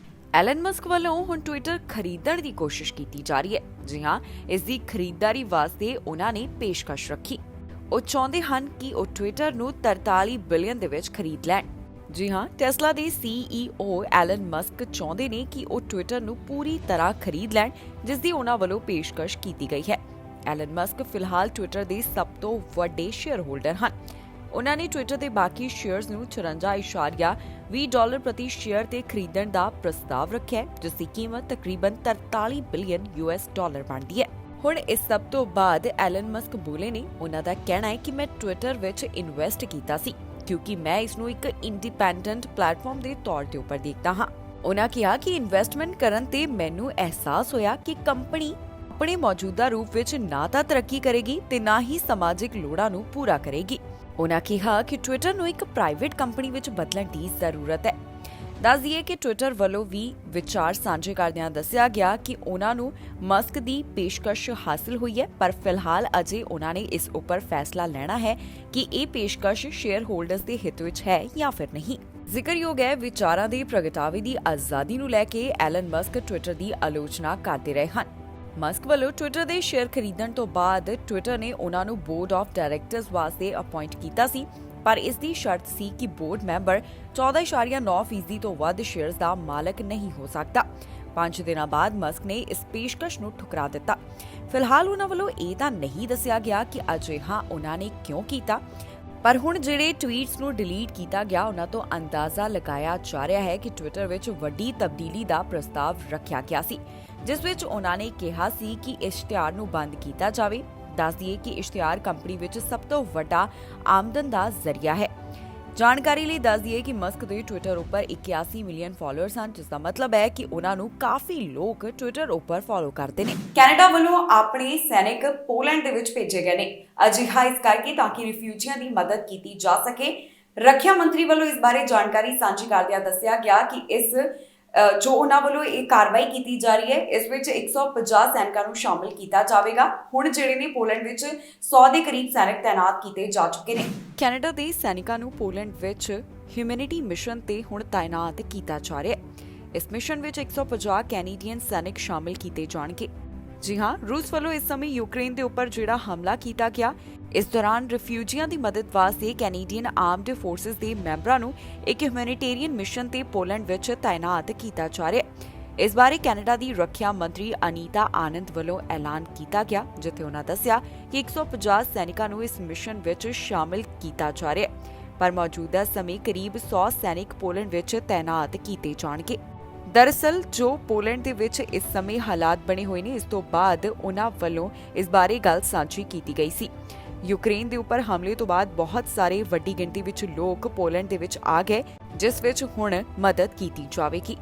ਐਲਨ ਮਸਕ ਵੱਲੋਂ ਹੁਣ ਟਵਿੱਟਰ ਖਰੀਦਣ ਦੀ ਕੋਸ਼ਿਸ਼ ਕੀਤੀ ਜਾ ਰਹੀ ਹੈ। ਜੀ ਹਾਂ, ਇਸ ਦੀ ਖਰੀਦਦਾਰੀ ਵਾਸਤੇ ਉਹਨਾਂ ਨੇ ਪੇਸ਼ਕਸ਼ ਰੱਖੀ। ਉਹ ਚਾਹੁੰਦੇ ਹਨ ਕਿ ਉਹ ਟਵਿੱਟਰ ਨੂੰ 43 ਬਿਲੀਅਨ ਦੇ ਵਿੱਚ ਖਰੀਦ ਲੈਣ। ਜੀ ਹਾਂ, ਟੈਸਲਾ ਦੇ CEO ਐਲਨ ਮਸਕ ਚਾਹੁੰਦੇ ਨੇ ਕਿ ਉਹ ਟਵਿੱਟਰ ਨੂੰ ਪੂਰੀ ਤਰ੍ਹਾਂ ਖਰੀਦ ਲੈਣ, ਜਿਸ ਦੀ ਉਹਨਾਂ ਵੱਲੋਂ ਪੇਸ਼ਕਸ਼ ਕੀਤੀ ਗਈ ਹੈ। ਐਲਨ ਮਸਕ ਫਿਲਹਾਲ ਟਵਿੱਟਰ ਦੇ ਸਭ ਤੋਂ ਵੱਡੇ ਸ਼ੇਅਰ ਹੋਲਡਰ ਹਨ। ਉਹਨਾਂ ਨੇ ਟਵਿੱਟਰ ਦੇ ਬਾਕੀ ਸ਼ੇਅਰਸ ਨੂੰ $54.20 ਪ੍ਰਤੀ ਸ਼ੇਅਰ ਤੇ ਖਰੀਦਣ ਦਾ ਪ੍ਰਸਤਾਵ ਰੱਖਿਆ ਹੈ, ਜਿਸ ਦੀ ਕੀਮਤ ਤਕਰੀਬਨ $43 ਬਿਲੀਅਨ ਬਣਦੀ ਹੈ। ਹੁਣ ਇਸ ਸਭ ਤੋਂ ਬਾਅਦ ਐਲਨ ਮਸਕ ਬੋਲੇ ਨੇ। ਉਹਨਾਂ ਦਾ ਕਹਿਣਾ ਹੈ ਕਿ ਮੈਂ ਟਵਿੱਟਰ ਵਿੱਚ ਇਨਵੈਸਟ ਕੀਤਾ ਸੀ ਕਿਉਂਕਿ ਮੈਂ ਇਸ ਨੂੰ ਇੱਕ ਇੰਡੀਪੈਂਡੈਂਟ ਪਲੇਟਫਾਰਮ ਦੇ ਤੌਰ ਤੇ ਉੱਪਰ ਦੇਖਦਾ ਹਾਂ। ਉਹਨਾਂ ਕਿਹਾ ਕਿ ਇਨਵੈਸਟਮੈਂਟ ਕਰਨ ਤੇ ਮੈਨੂੰ ਅਹਿਸਾਸ ਹੋਇਆ ਕਿ ਕੰਪਨੀ ਆਪਣੇ ਮੌਜੂਦਾ ਰੂਪ ਵਿੱਚ ਨਾ ਤਾਂ ਤਰੱਕੀ ਕਰੇਗੀ ਤੇ ਨਾ ਹੀ ਸਮਾਜਿਕ ਲੋੜਾਂ ਨੂੰ ਪੂਰਾ ਕਰੇਗੀ। ਉਹਨਾਂ ਕਿਹਾ ਕਿ ਟਵਿੱਟਰ ਨੂੰ ਇੱਕ ਪ੍ਰਾਈਵੇਟ ਕੰਪਨੀ ਵਿੱਚ ਬਦਲਣ ਦੀ ਜ਼ਰੂਰਤ ਹੈ। ਦੱਸ ਦਈਏ ਕਿ ਟਵਿੱਟਰ ਵੱਲੋਂ ਵੀ ਵਿਚਾਰ ਸਾਂਝੇ ਕਰਦਿਆਂ ਦੱਸਿਆ ਗਿਆ ਕਿ ਉਹਨਾਂ ਨੂੰ ਮਸਕ ਦੀ ਪੇਸ਼ਕਸ਼ ਹਾਸਲ ਹੋਈ ਹੈ, ਪਰ ਫਿਲਹਾਲ ਅਜੇ ਉਹਨਾਂ ਨੇ ਇਸ ਉੱਪਰ ਫੈਸਲਾ ਲੈਣਾ ਹੈ ਕਿ ਇਹ ਪੇਸ਼ਕਸ਼ ਸ਼ੇਅਰ ਹੋਲਡਰਸ ਦੇ ਹਿੱਤ ਵਿੱਚ ਹੈ ਜਾਂ ਫਿਰ ਨਹੀਂ। ਜ਼ਿਕਰਯੋਗ ਹੈ ਵਿਚਾਰਾਂ ਦੇ ਪ੍ਰਗਟਾਵੇ ਦੀ ਆਜ਼ਾਦੀ ਨੂੰ ਲੈ ਕੇ ਐਲਨ ਮਸਕ ਟਵਿੱਟਰ ਦੀ ਆਲੋਚਨਾ ਕਰਦੇ ਰਹੇ ਹਨ। ਮਸਕ ਵੱਲੋਂ ਟਵਿੱਟਰ ਦੇ ਸ਼ੇਅਰ ਖਰੀਦਣ ਤੋਂ ਬਾਅਦ ਟਵਿੱਟਰ ਨੇ ਉਹਨਾਂ ਨੂੰ ਬੋਰਡ ਆਫ ਡਾਇਰੈਕਟਰਸ ਵਾਸਤੇ ਅਪਾਇੰਟ ਕੀਤਾ ਸੀ, ਪਰ ਇਸ ਦੀ ਸ਼ਰਤ ਸੀ ਕਿ ਬੋਰਡ ਮੈਂਬਰ 14.9% ਤੋਂ ਵੱਧ ਸ਼ੇਅਰਸ ਦਾ ਮਾਲਕ ਨਹੀਂ ਹੋ ਸਕਦਾ। 5 ਦਿਨਾਂ ਬਾਅਦ ਮਸਕ ਨੇ ਇਸ ਪੇਸ਼ਕਸ਼ ਨੂੰ ਠੁਕਰਾ ਦਿੱਤਾ। ਫਿਲਹਾਲ ਉਹਨਾਂ ਵੱਲੋਂ ਇਹ ਤਾਂ ਨਹੀਂ ਦੱਸਿਆ ਗਿਆ ਕਿ ਅਜਿਹਾ ਉਹਨਾਂ ਨੇ ਕਿਉਂ ਕੀਤਾ, ਪਰ ਹੁਣ ਜਿਹੜੇ ਟਵੀਟਸ ਨੂੰ ਡਿਲੀਟ ਕੀਤਾ ਗਿਆ ਉਹਨਾਂ ਤੋਂ ਅੰਦਾਜ਼ਾ ਲਗਾਇਆ ਜਾ ਰਿਹਾ ਹੈ ਕਿ ਟਵਿੱਟਰ ਵਿੱਚ ਵੱਡੀ ਤਬਦੀਲੀ ਦਾ ਪ੍ਰਸਤਾਵ ਰੱਖਿਆ ਗਿਆ ਸੀ, ਜਿਸ ਵਿੱਚ ਉਹਨਾਂ ਨੇ ਕਿਹਾ ਸੀ ਕਿ ਇਸ਼ਤਿਹਾਰ ਨੂੰ ਬੰਦ ਕੀਤਾ ਜਾਵੇ। ਦੱਸ ਦਈਏ ਕਿ ਇਸ਼ਤਿਹਾਰ ਕੰਪਨੀ ਵਿੱਚ ਸਭ ਤੋਂ ਵੱਡਾ ਆਮਦਨ ਦਾ ਜ਼ਰੀਆ ਹੈ। ਜਾਣਕਾਰੀ ਲਈ ਦੱਸ ਦਈਏ ਕਿ ਮਸਕ ਦੇ ਟਵਿੱਟਰ ਉੱਪਰ 81 ਮਿਲੀਅਨ ਫਾਲੋਅਰਸ ਹਨ, ਜਿਸ ਦਾ ਮਤਲਬ ਹੈ ਕਿ ਉਹਨਾਂ ਨੂੰ ਕਾਫੀ ਲੋਕ ਟਵਿੱਟਰ ਉੱਪਰ ਫਾਲੋ ਕਰਦੇ ਨੇ। ਕੈਨੇਡਾ ਵੱਲੋਂ ਆਪਣੇ ਸੈਨਿਕ ਪੋਲੈਂਡ ਦੇ ਵਿੱਚ ਭੇਜੇ ਗਏ ਨੇ। ਅਜਿਹਾ ਇਸ ਕਰਕੇ ਤਾਂ ਕਿ ਰਿਫਿਊਜੀਆਂ ਦੀ ਮਦਦ ਕੀਤੀ ਜਾ ਸਕੇ। ਰੱਖਿਆ ਮੰਤਰੀ ਵੱਲੋਂ ਇਸ ਬਾਰੇ ਜਾਣਕਾਰੀ ਸਾਂਝੀ ਕਰਦਿਆਂ ਦੱਸਿਆ ਗਿਆ ਕਿ ਇਸ ਜੋ ਉਹਨਾਂ ਵੱਲੋਂ ਇਹ ਕਾਰਵਾਈ ਕੀਤੀ ਜਾ ਰਹੀ ਹੈ, ਇਸ ਵਿੱਚ 150 ਸੈਨਿਕਾਂ ਨੂੰ ਸ਼ਾਮਲ ਕੀਤਾ ਜਾਵੇਗਾ। ਹੁਣ ਜਿਹੜੇ ਨੇ ਪੋਲੈਂਡ ਵਿੱਚ 100 ਦੇ ਕਰੀਬ ਸੈਨਿਕ ਤਾਇਨਾਤ ਕੀਤੇ ਜਾ ਚੁੱਕੇ ਨੇ। ਕੈਨੇਡਾ ਦੇ ਸੈਨਿਕਾਂ ਨੂੰ ਪੋਲੈਂਡ ਵਿੱਚ ਹਿਊਮੈਨਿਟੀ ਮਿਸ਼ਨ ਤੇ ਹੁਣ ਤਾਇਨਾਤ ਕੀਤਾ ਜਾ ਰਿਹਾ ਹੈ। ਇਸ ਮਿਸ਼ਨ ਵਿੱਚ 150 ਕੈਨੇਡੀਅਨ ਸੈਨਿਕ ਸ਼ਾਮਲ ਕੀਤੇ ਜਾਣਗੇ। ਜੀ ਹਾਂ, ਰੂਸ ਵੱਲੋਂ ਇਸ ਸਮੇਂ ਯੂਕਰੇਨ ਦੇ ਉੱਪਰ ਜਿਹੜਾ ਹਮਲਾ ਕੀਤਾ ਗਿਆ, ਇਸ ਦੌਰਾਨ ਰਿਫਿਊਜੀਆਂ ਦੀ ਮਦਦ ਵਾਸਤੇ ਕੈਨੇਡੀਅਨ ਆਰਮਡ ਫੋਰਸਿਸ ਦੇ ਮੈਂਬਰਾਂ ਨੂੰ ਇੱਕ ਹਿਊਮੈਨਿਟੇਰੀਅਨ ਮਿਸ਼ਨ ਤੇ ਪੋਲੈਂਡ ਵਿੱਚ ਤਾਇਨਾਤ ਕੀਤਾ ਜਾ ਰਿਹਾ ਹੈ। ਇਸ ਬਾਰੇ ਕੈਨੇਡਾ ਦੀ ਰੱਖਿਆ ਮੰਤਰੀ ਅਨੀਤਾ ਆਨੰਦ ਵੱਲੋਂ ਐਲਾਨ ਕੀਤਾ ਗਿਆ, ਜਿੱਥੇ ਉਹਨਾਂ ਦੱਸਿਆ ਕਿ 150 ਸੈਨਿਕਾਂ ਨੂੰ ਇਸ ਮਿਸ਼ਨ ਵਿੱਚ ਸ਼ਾਮਲ ਕੀਤਾ ਜਾ ਰਿਹਾ ਹੈ, ਪਰ ਮੌਜੂਦਾ ਸਮੇਂ ਕਰੀਬ 100 ਸੈਨਿਕ ਪੋਲੈਂਡ ਵਿੱਚ ਤਾਇਨਾਤ ਕੀਤੇ ਜਾਣਗੇ। ਦਰਅਸਲ ਜੋ ਪੋਲੈਂਡ ਦੇ ਵਿੱਚ ਇਸ ਸਮੇਂ ਹਾਲਾਤ ਬਣੇ ਹੋਏ ਨੇ, ਇਸ ਤੋਂ ਬਾਅਦ ਉਹਨਾਂ ਵੱਲੋਂ ਇਸ ਬਾਰੇ ਗੱਲ ਸਾਂਝੀ ਕੀਤੀ ਗਈ ਸੀ। ਯੂਕਰੇਨ ਦੇ ਉੱਪਰ ਹਮਲੇ ਤੋਂ ਬਾਅਦ ਬਹੁਤ ਸਾਰੇ ਵੱਡੀ ਗਿਣਤੀ ਵਿੱਚ ਲੋਕ ਪੋਲੈਂਡ ਦੇ ਵਿੱਚ ਆ ਗਏ, ਜਿਸ ਵਿੱਚ ਹੁਣ ਮਦਦ ਕੀਤੀ ਜਾਵੇਗੀ।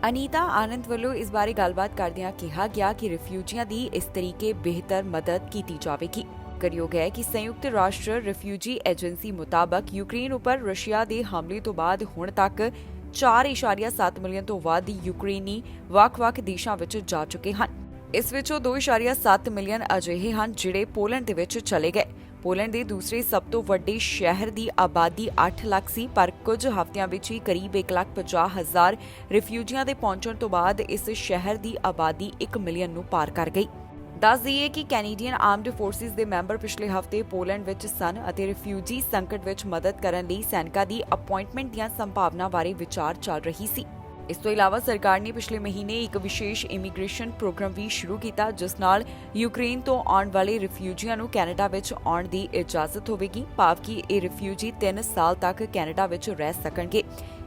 ਅਨੀਤਾ ਆਨੰਦ ਵੱਲੋਂ ਇਸ ਬਾਰੇ ਗੱਲਬਾਤ ਕਰਦਿਆਂ ਕਿਹਾ ਗਿਆ ਕਿ ਰਿਫਿਊਜੀਆਂ ਦੀ ਇਸ ਤਰੀਕੇ ਬਿਹਤਰ ਮਦਦ ਕੀਤੀ ਜਾਵੇਗੀ। ਜ਼ਿਕਰਯੋਗ ਹੈ ਕਿ ਸੰਯੁਕਤ ਰਾਸ਼ਟਰ ਰਿਫਿਊਜੀ ਏਜੰਸੀ ਮੁਤਾਬਕ ਯੂਕਰੇਨ ਉੱਪਰ ਰਸ਼ੀਆ ਦੇ ਹਮਲੇ ਤੋਂ ਬਾਅਦ ਹੁਣ ਤੱਕ 4.7 ਮਿਲੀਅਨ ਤੋਂ ਵੱਧ ਯੂਕਰੇਨੀ ਵੱਖ-ਵੱਖ ਦੇਸ਼ਾਂ ਵਿੱਚ ਜਾ ਚੁੱਕੇ ਹਨ। ਇਸ ਵਿੱਚੋਂ 2.7 ਮਿਲੀਅਨ ਅਜਿਹੇ ਹਨ ਜਿਹੜੇ ਪੋਲੈਂਡ ਦੇ ਵਿੱਚ ਚਲੇ ਗਏ। ਪੋਲੈਂਡ ਦੇ ਦੂਸਰੇ ਸਭ ਤੋਂ ਵੱਡੇ ਸ਼ਹਿਰ ਦੀ ਆਬਾਦੀ 8 ਲੱਖ ਸੀ, ਪਰ ਕੁਝ ਹਫ਼ਤਿਆਂ ਵਿੱਚ ਹੀ ਕਰੀਬ 1,50,000 ਰਿਫਿਊਜੀਆਂ ਦੇ ਪਹੁੰਚਣ ਤੋਂ ਬਾਅਦ ਇਸ ਸ਼ਹਿਰ ਦੀ ਆਬਾਦੀ 1 ਮਿਲੀਅਨ ਨੂੰ ਪਾਰ ਕਰ ਗਈ। ਦੱਸ ਦਈਏ ਕਿ ਕੈਨੇਡੀਅਨ ਆਰਮਡ ਫੋਰਸਿਸ ਦੇ ਮੈਂਬਰ ਪਿਛਲੇ ਹਫ਼ਤੇ ਪੋਲੈਂਡ ਵਿੱਚ ਸਨ ਅਤੇ ਰਿਫਿਊਜੀ ਸੰਕਟ ਵਿੱਚ ਮਦਦ ਕਰਨ ਲਈ ਸੈਨਿਕਾਂ ਦੀ ਅਪਾਇੰਟਮੈਂਟ ਦੀਆਂ ਸੰਭਾਵਨਾ ਬਾਰੇ ਵਿਚਾਰ ਚੱਲ ਰਹੀ ਸੀ। ਇਸ ਤੋਂ ਇਲਾਵਾ ਸਰਕਾਰ ਨੇ ਪਿਛਲੇ ਮਹੀਨੇ ਇੱਕ ਵਿਸ਼ੇਸ਼ ਇਮੀਗ੍ਰੇਸ਼ਨ ਪ੍ਰੋਗਰਾਮ ਵੀ ਸ਼ੁਰੂ ਕੀਤਾ, ਜਿਸ ਨਾਲ ਯੂਕਰੇਨ ਤੋਂ ਆਉਣ ਵਾਲੇ ਰਿਫਿਊਜੀਆਂ ਨੂੰ ਕੈਨੇਡਾ ਵਿੱਚ ਆਉਣ ਦੀ ਇਜਾਜ਼ਤ ਹੋਵੇਗੀ, ਭਾਵ ਕਿ ਇਹ ਰਿਫਿਊਜੀ 3 ਸਾਲ ਤੱਕ ਕੈਨੇਡਾ ਵਿੱਚ ਰਹਿ ਸਕਣਗੇ,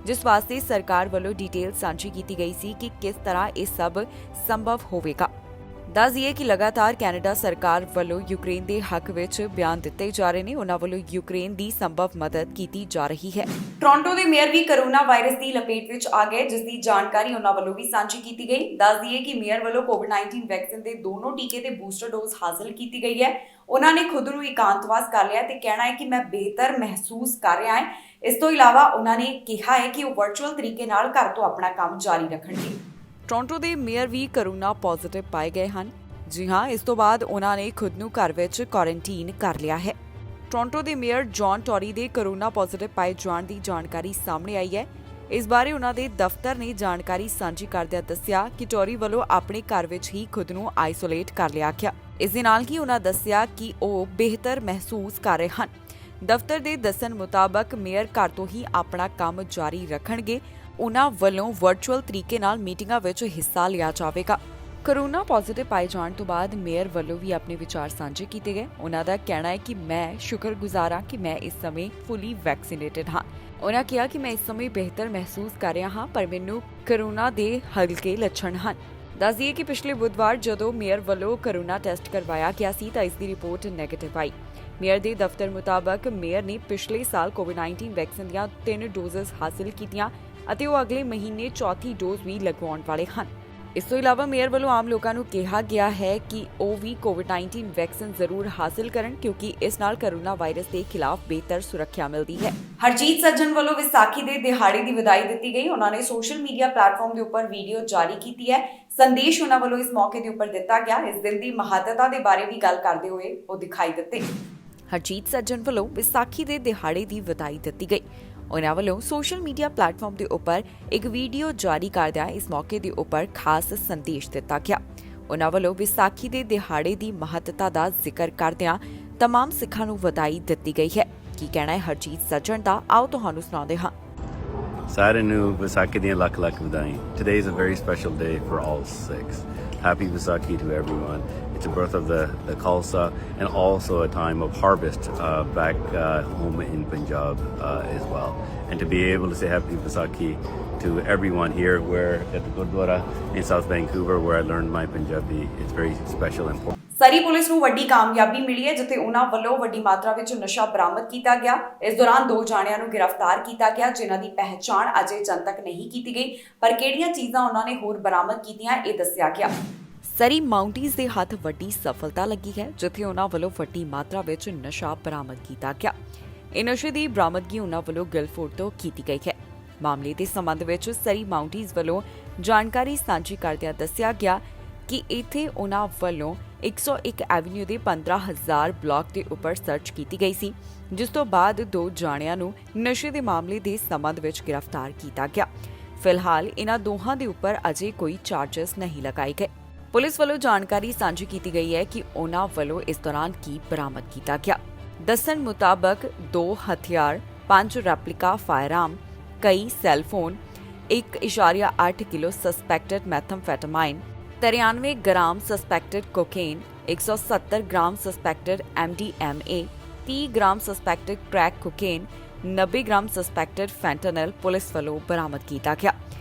ਜਿਸ ਵਾਸਤੇ ਸਰਕਾਰ ਵੱਲੋਂ ਡਿਟੇਲ ਸਾਂਝੀ ਕੀਤੀ ਗਈ ਸੀ ਕਿ ਕਿਸ ਤਰ੍ਹਾਂ ਇਹ ਸਭ ਸੰਭਵ ਹੋਵੇਗਾ। ਦੱਸ ਦਈਏ ਕਿ ਲਗਾਤਾਰ ਕੈਨੇਡਾ ਸਰਕਾਰ ਵੱਲੋਂ ਯੂਕਰੇਨ ਦੇ ਹੱਕ ਵਿੱਚ ਬਿਆਨ ਦਿੱਤੇ ਜਾ ਰਹੇ ਨੇ। ਉਹਨਾਂ ਵੱਲੋਂ ਯੂਕਰੇਨ ਦੀ ਸੰਭਵ ਮਦਦ ਕੀਤੀ ਜਾ ਰਹੀ ਹੈ। ਟੋਰਾਂਟੋ ਦੇ ਮੇਅਰ ਵੀ ਕੋਰੋਨਾ ਵਾਇਰਸ ਦੀ ਲਪੇਟ ਵਿੱਚ ਆ ਗਏ, ਜਿਸ ਦੀ ਜਾਣਕਾਰੀ ਉਹਨਾਂ ਵੱਲੋਂ ਵੀ ਸਾਂਝੀ ਕੀਤੀ ਗਈ। ਦੱਸ ਦਈਏ ਕਿ ਮੇਅਰ ਵੱਲੋਂ ਕੋਵਿਡ-19 ਵੈਕਸੀਨ ਦੇ ਦੋਨੋਂ ਟੀਕੇ ਤੇ ਬੂਸਟਰ ਡੋਜ਼ ਹਾਸਲ ਕੀਤੀ ਗਈ ਹੈ। ਉਹਨਾਂ ਨੇ ਖੁਦ ਨੂੰ ਇਕਾਂਤਵਾਸ ਕਰ ਲਿਆ ਤੇ ਕਹਿਣਾ ਹੈ ਕਿ ਮੈਂ ਬਿਹਤਰ ਮਹਿਸੂਸ ਕਰ ਰਿਹਾ ਹਾਂ। ਇਸ ਤੋਂ ਇਲਾਵਾ ਉਹਨਾਂ ਨੇ ਕਿਹਾ ਹੈ ਕਿ ਉਹ ਵਰਚੁਅਲ ਤਰੀਕੇ ਨਾਲ ਘਰ ਤੋਂ ਆਪਣਾ ਕੰਮ ਜਾਰੀ ਰੱਖਣਗੇ। ਟੋਰਾਂਟੋ ਦੇ ਮੇਅਰ ਵੀ ਕੋਰੋਨਾ ਪੋਜ਼ਿਟਿਵ ਪਾਏ ਗਏ ਹਨ। ਜੀ ਹਾਂ, ਇਸ ਤੋਂ ਬਾਅਦ ਉਹਨਾਂ ਨੇ ਖੁਦ ਨੂੰ ਘਰ ਵਿੱਚ ਕੁਆਰੰਟਾਈਨ ਕਰ ਲਿਆ ਹੈ। ਟੋਰਾਂਟੋ ਦੇ ਮੇਅਰ ਜੌਨ ਟੋਰੀ ਦੇ ਕੋਰੋਨਾ ਪੋਜ਼ਿਟਿਵ ਪਾਏ ਜਾਣ ਦੀ ਜਾਣਕਾਰੀ ਸਾਹਮਣੇ ਆਈ ਹੈ। ਇਸ ਬਾਰੇ ਉਹਨਾਂ ਦੇ ਦਫ਼ਤਰ ਨੇ ਜਾਣਕਾਰੀ ਸਾਂਝੀ ਕਰਦਿਆਂ ਦੱਸਿਆ ਕਿ ਟੋਰੀ ਵੱਲੋਂ ਆਪਣੇ ਘਰ ਵਿੱਚ ਹੀ ਖੁਦ ਨੂੰ ਆਈਸੋਲੇਟ ਕਰ ਲਿਆ ਗਿਆ। ਇਸ ਦੇ ਨਾਲ ਹੀ ਉਹਨਾਂ ਦੱਸਿਆ ਕਿ ਉਹ ਬਿਹਤਰ ਮਹਿਸੂਸ ਕਰ ਰਹੇ ਹਨ। ਦਫ਼ਤਰ ਦੇ ਦੱਸਣ ਮੁਤਾਬਕ ਮੇਅਰ ਘਰ ਤੋਂ ਹੀ ਆਪਣਾ ਕੰਮ ਜਾਰੀ ਰੱਖਣਗੇ। ਉਹਨਾਂ ਵੱਲੋਂ ਵਰਚੁਅਲ ਤਰੀਕੇ ਨਾਲ ਮੀਟਿੰਗਾਂ ਵਿੱਚ ਹਿੱਸਾ ਲਿਆ ਜਾਵੇਗਾ। ਕੋਰੋਨਾ ਪੋਜ਼ਿਟਿਵ ਪਾਏ ਜਾਣ ਤੋਂ ਬਾਅਦ ਮੇਅਰ ਵੱਲੋਂ ਵੀ ਆਪਣੇ ਵਿਚਾਰ ਸਾਂਝੇ ਕੀਤੇ ਗਏ। ਉਹਨਾਂ ਦਾ ਕਹਿਣਾ ਹੈ ਕਿ ਮੈਂ ਸ਼ੁਕਰਗੁਜ਼ਾਰ ਹਾਂ ਕਿ ਮੈਂ ਇਸ ਸਮੇਂ ਫੁੱਲੀ ਵੈਕਸੀਨੇਟਡ ਹਾਂ। ਉਹਨਾਂ ਕਿਹਾ ਕਿ ਮੈਂ ਇਸ ਸਮੇਂ ਬਿਹਤਰ ਮਹਿਸੂਸ ਕਰ ਰਿਹਾ ਹਾਂ, ਪਰ ਮੈਨੂੰ ਕੋਰੋਨਾ ਦੇ ਹਲਕੇ ਲੱਛਣ ਹਨ। ਦੱਸ ਦਈਏ ਕਿ ਪਿਛਲੇ ਬੁੱਧਵਾਰ ਜਦੋਂ ਮੇਅਰ ਵੱਲੋਂ ਕੋਰੋਨਾ ਟੈਸਟ ਕਰਵਾਇਆ ਗਿਆ ਸੀ ਤਾਂ ਇਸ ਦੀ ਰਿਪੋਰਟ ਨੈਗੇਟਿਵ ਆਈ। ਮੇਅਰ ਦੇ ਦਫ਼ਤਰ ਮੁਤਾਬਕ ਮੇਅਰ ਨੇ ਪਿਛਲੇ ਸਾਲ ਕੋਵਿਡ-19 ਵੈਕਸੀਨ ਦੀਆਂ 3 ਡੋਜ਼ਸ ਹਾਸਲ ਕੀਤੀਆਂ ਅਤੇ ਉਹ ਅਗਲੇ ਮਹੀਨੇ ਚੌਥੀ ਡੋਜ਼ ਵੀ ਲਗਵਾਉਣ ਵਾਲੇ ਹਨ। ਇਸ ਤੋਂ ਇਲਾਵਾ ਮੇਅਰ ਵੱਲੋਂ ਆਮ ਲੋਕਾਂ ਨੂੰ ਕਿਹਾ ਗਿਆ ਹੈ ਕਿ ਉਹ ਵੀ ਕੋਵਿਡ-19 ਵੈਕਸੀਨ ਜ਼ਰੂਰ ਹਾਸਲ ਕਰਨ ਕਿਉਂਕਿ ਇਸ ਨਾਲ ਕੋਰੋਨਾ ਵਾਇਰਸ ਦੇ ਖਿਲਾਫ ਬਿਹਤਰ ਸੁਰੱਖਿਆ ਮਿਲਦੀ ਹੈ। ਹਰਜੀਤ ਸੱਜਣ ਵੱਲੋਂ ਵਿਸਾਖੀ ਦੇ ਦਿਹਾੜੇ ਦੀ ਵਧਾਈ ਦਿੱਤੀ ਗਈ। ਉਹਨਾਂ ਨੇ ਸੋਸ਼ਲ ਮੀਡੀਆ ਪਲੇਟਫਾਰਮ ਦੇ ਉੱਪਰ ਵੀਡੀਓ ਜਾਰੀ ਕੀਤੀ ਹੈ। ਸੰਦੇਸ਼ ਉਹਨਾਂ ਵੱਲੋਂ ਇਸ ਮੌਕੇ ਦੇ ਉੱਪਰ ਦਿੱਤਾ ਗਿਆ। ਇਸ ਦਿਨ ਦੀ ਮਹੱਤਤਾ ਦੇ ਬਾਰੇ ਵੀ ਗੱਲ ਕਰਦੇ ਹੋਏ ਉਹ ਦਿਖਾਈ ਦਿੱਤੇ। ਹਰਜੀਤ ਸੱਜਣ ਵੱਲੋਂ ਵਿਸਾਖੀ ਦੇ ਦਿਹਾੜੇ ਦੀ ਵਧਾਈ ਦਿੱਤੀ ਗਈ। ਉਹਨਾਂ ਵੱਲੋਂ ਸੋਸ਼ਲ ਮੀਡੀਆ ਪਲੇਟਫਾਰਮ ਦੇ ਉੱਪਰ ਇੱਕ ਵੀਡੀਓ ਜਾਰੀ ਕਰਦਿਆਂ ਇਸ ਮੌਕੇ ਦੇ ਉੱਪਰ ਖਾਸ ਸੰਦੇਸ਼ ਦਿੱਤਾ ਗਿਆ। ਉਹਨਾਂ ਵੱਲੋਂ ਵਿਸਾਖੀ ਦੇ ਦਿਹਾੜੇ ਦੀ ਮਹੱਤਤਾ ਦਾ ਜ਼ਿਕਰ ਕਰਦਿਆਂ तमाम ਸਿੱਖਾਂ ਨੂੰ ਵਧਾਈ ਦਿੱਤੀ ਗਈ ਹੈ। ਕੀ ਕਹਿਣਾ ਹੈ ਹਰਜੀਤ ਸੱਜਣ ਦਾ, ਆਓ ਤੁਹਾਨੂੰ ਸੁਣਾਉਂਦੇ ਹਾਂ। ਸਾਰਿਆਂ ਨੂੰ ਵਿਸਾਖੀ ਦੀਆਂ ਲੱਖ ਲੱਖ ਵਧਾਈ। Today is a very special day for all Sikhs. Happy Vaisakhi to everyone. It's the birth of the Khalsa and also a time of harvest back home in Punjab as well. And to be able to say Happy Vaisakhi to everyone here, where at the Gurdwara in South Vancouver, where I learned my Punjabi, it's very special and important. Surrey police ਨੂੰ ਵੱਡੀ ਕਾਮਯਾਬੀ ਮਿਲੀ ਹੈ ਜਿੱਥੇ ਉਹਨਾਂ ਵੱਲੋਂ ਵੱਡੀ ਮਾਤਰਾ ਵਿੱਚ ਨਸ਼ਾ ਬਰਾਮਦ ਕੀਤਾ ਗਿਆ। ਇਸ ਦੌਰਾਨ 2 ਜਾਣਿਆਂ ਨੂੰ ਗ੍ਰਿਫਤਾਰ ਕੀਤਾ ਗਿਆ ਜਿਨ੍ਹਾਂ ਦੀ ਪਹਿਚਾਣ ਅਜੇ ਜਨਤਕ ਨਹੀਂ ਕੀਤੀ ਗਈ, ਪਰ ਕਿਹੜੀਆਂ ਚੀਜ਼ਾਂ ਉਹਨਾਂ ਨੇ ਹੋਰ ਬਰਾਮਦ ਕੀਤੀਆਂ ਇਹ ਦੱਸਿਆ ਗਿਆ। ਸਰੀ ਮਾਊਂਟੀਜ਼ ਦੇ ਹੱਥ ਵੱਡੀ ਸਫਲਤਾ ਲੱਗੀ ਹੈ ਜਿੱਥੇ ਉਹਨਾਂ ਵੱਲੋਂ ਵੱਡੀ ਮਾਤਰਾ ਵਿੱਚ ਨਸ਼ਾ ਬਰਾਮਦ ਕੀਤਾ ਗਿਆ। ਇਹ ਨਸ਼ੇ ਦੀ ਬਰਾਮਦਗੀ ਉਹਨਾਂ ਵੱਲੋਂ ਗਿਲਫੋਰਡ ਤੋਂ ਕੀਤੀ ਗਈ ਹੈ। ਮਾਮਲੇ ਦੇ ਸੰਬੰਧ ਵਿੱਚ ਸਰੀ ਮਾਊਂਟੀਜ਼ ਵੱਲੋਂ ਜਾਣਕਾਰੀ ਸਾਂਝੀ ਕਰਦਿਆਂ ਦੱਸਿਆ ਗਿਆ ਕਿ ਇੱਥੇ ਉਹਨਾਂ ਵੱਲੋਂ 101 ਐਵਨਿਊ ਦੇ 15,000 ਬਲਾਕ ਦੇ ਉੱਪਰ ਸਰਚ ਕੀਤੀ ਗਈ ਸੀ, ਜਿਸ ਤੋਂ ਬਾਅਦ 2 ਜਾਣਿਆਂ ਨੂੰ ਨਸ਼ੇ ਦੇ ਮਾਮਲੇ ਦੇ ਸੰਬੰਧ ਵਿੱਚ ਗ੍ਰਿਫਤਾਰ ਕੀਤਾ ਗਿਆ। ਫਿਲਹਾਲ ਇਹਨਾਂ ਦੋਹਾਂ ਦੇ ਉੱਪਰ ਅਜੇ ਕੋਈ ਚਾਰਜਸ ਨਹੀਂ ਲਗਾਏ ਗਏ। ਪੁਲਿਸ ਵੱਲੋਂ ਜਾਣਕਾਰੀ ਸਾਂਝੀ ਕੀਤੀ ਗਈ ਹੈ ਕਿ ਉਹਨਾਂ ਵੱਲੋਂ ਇਸ ਦੌਰਾਨ ਕੀ ਬਰਾਮਦ ਕੀਤਾ ਗਿਆ। ਦੱਸਣ ਮੁਤਾਬਕ 2 ਹਥਿਆਰ, 5 ਰੈਪਲਿਕਾ ਫਾਇਰਆਰਮ, ਕਈ cellphone, 1.8 kilo suspected methamphetamine, 93 gram suspected cocaine, 170 gram suspected MDMA, 30 gram suspected crack cocaine, 90 gram suspected fentanyl police ਵੱਲੋਂ ਬਰਾਮਦ ਕੀਤਾ ਗਿਆ।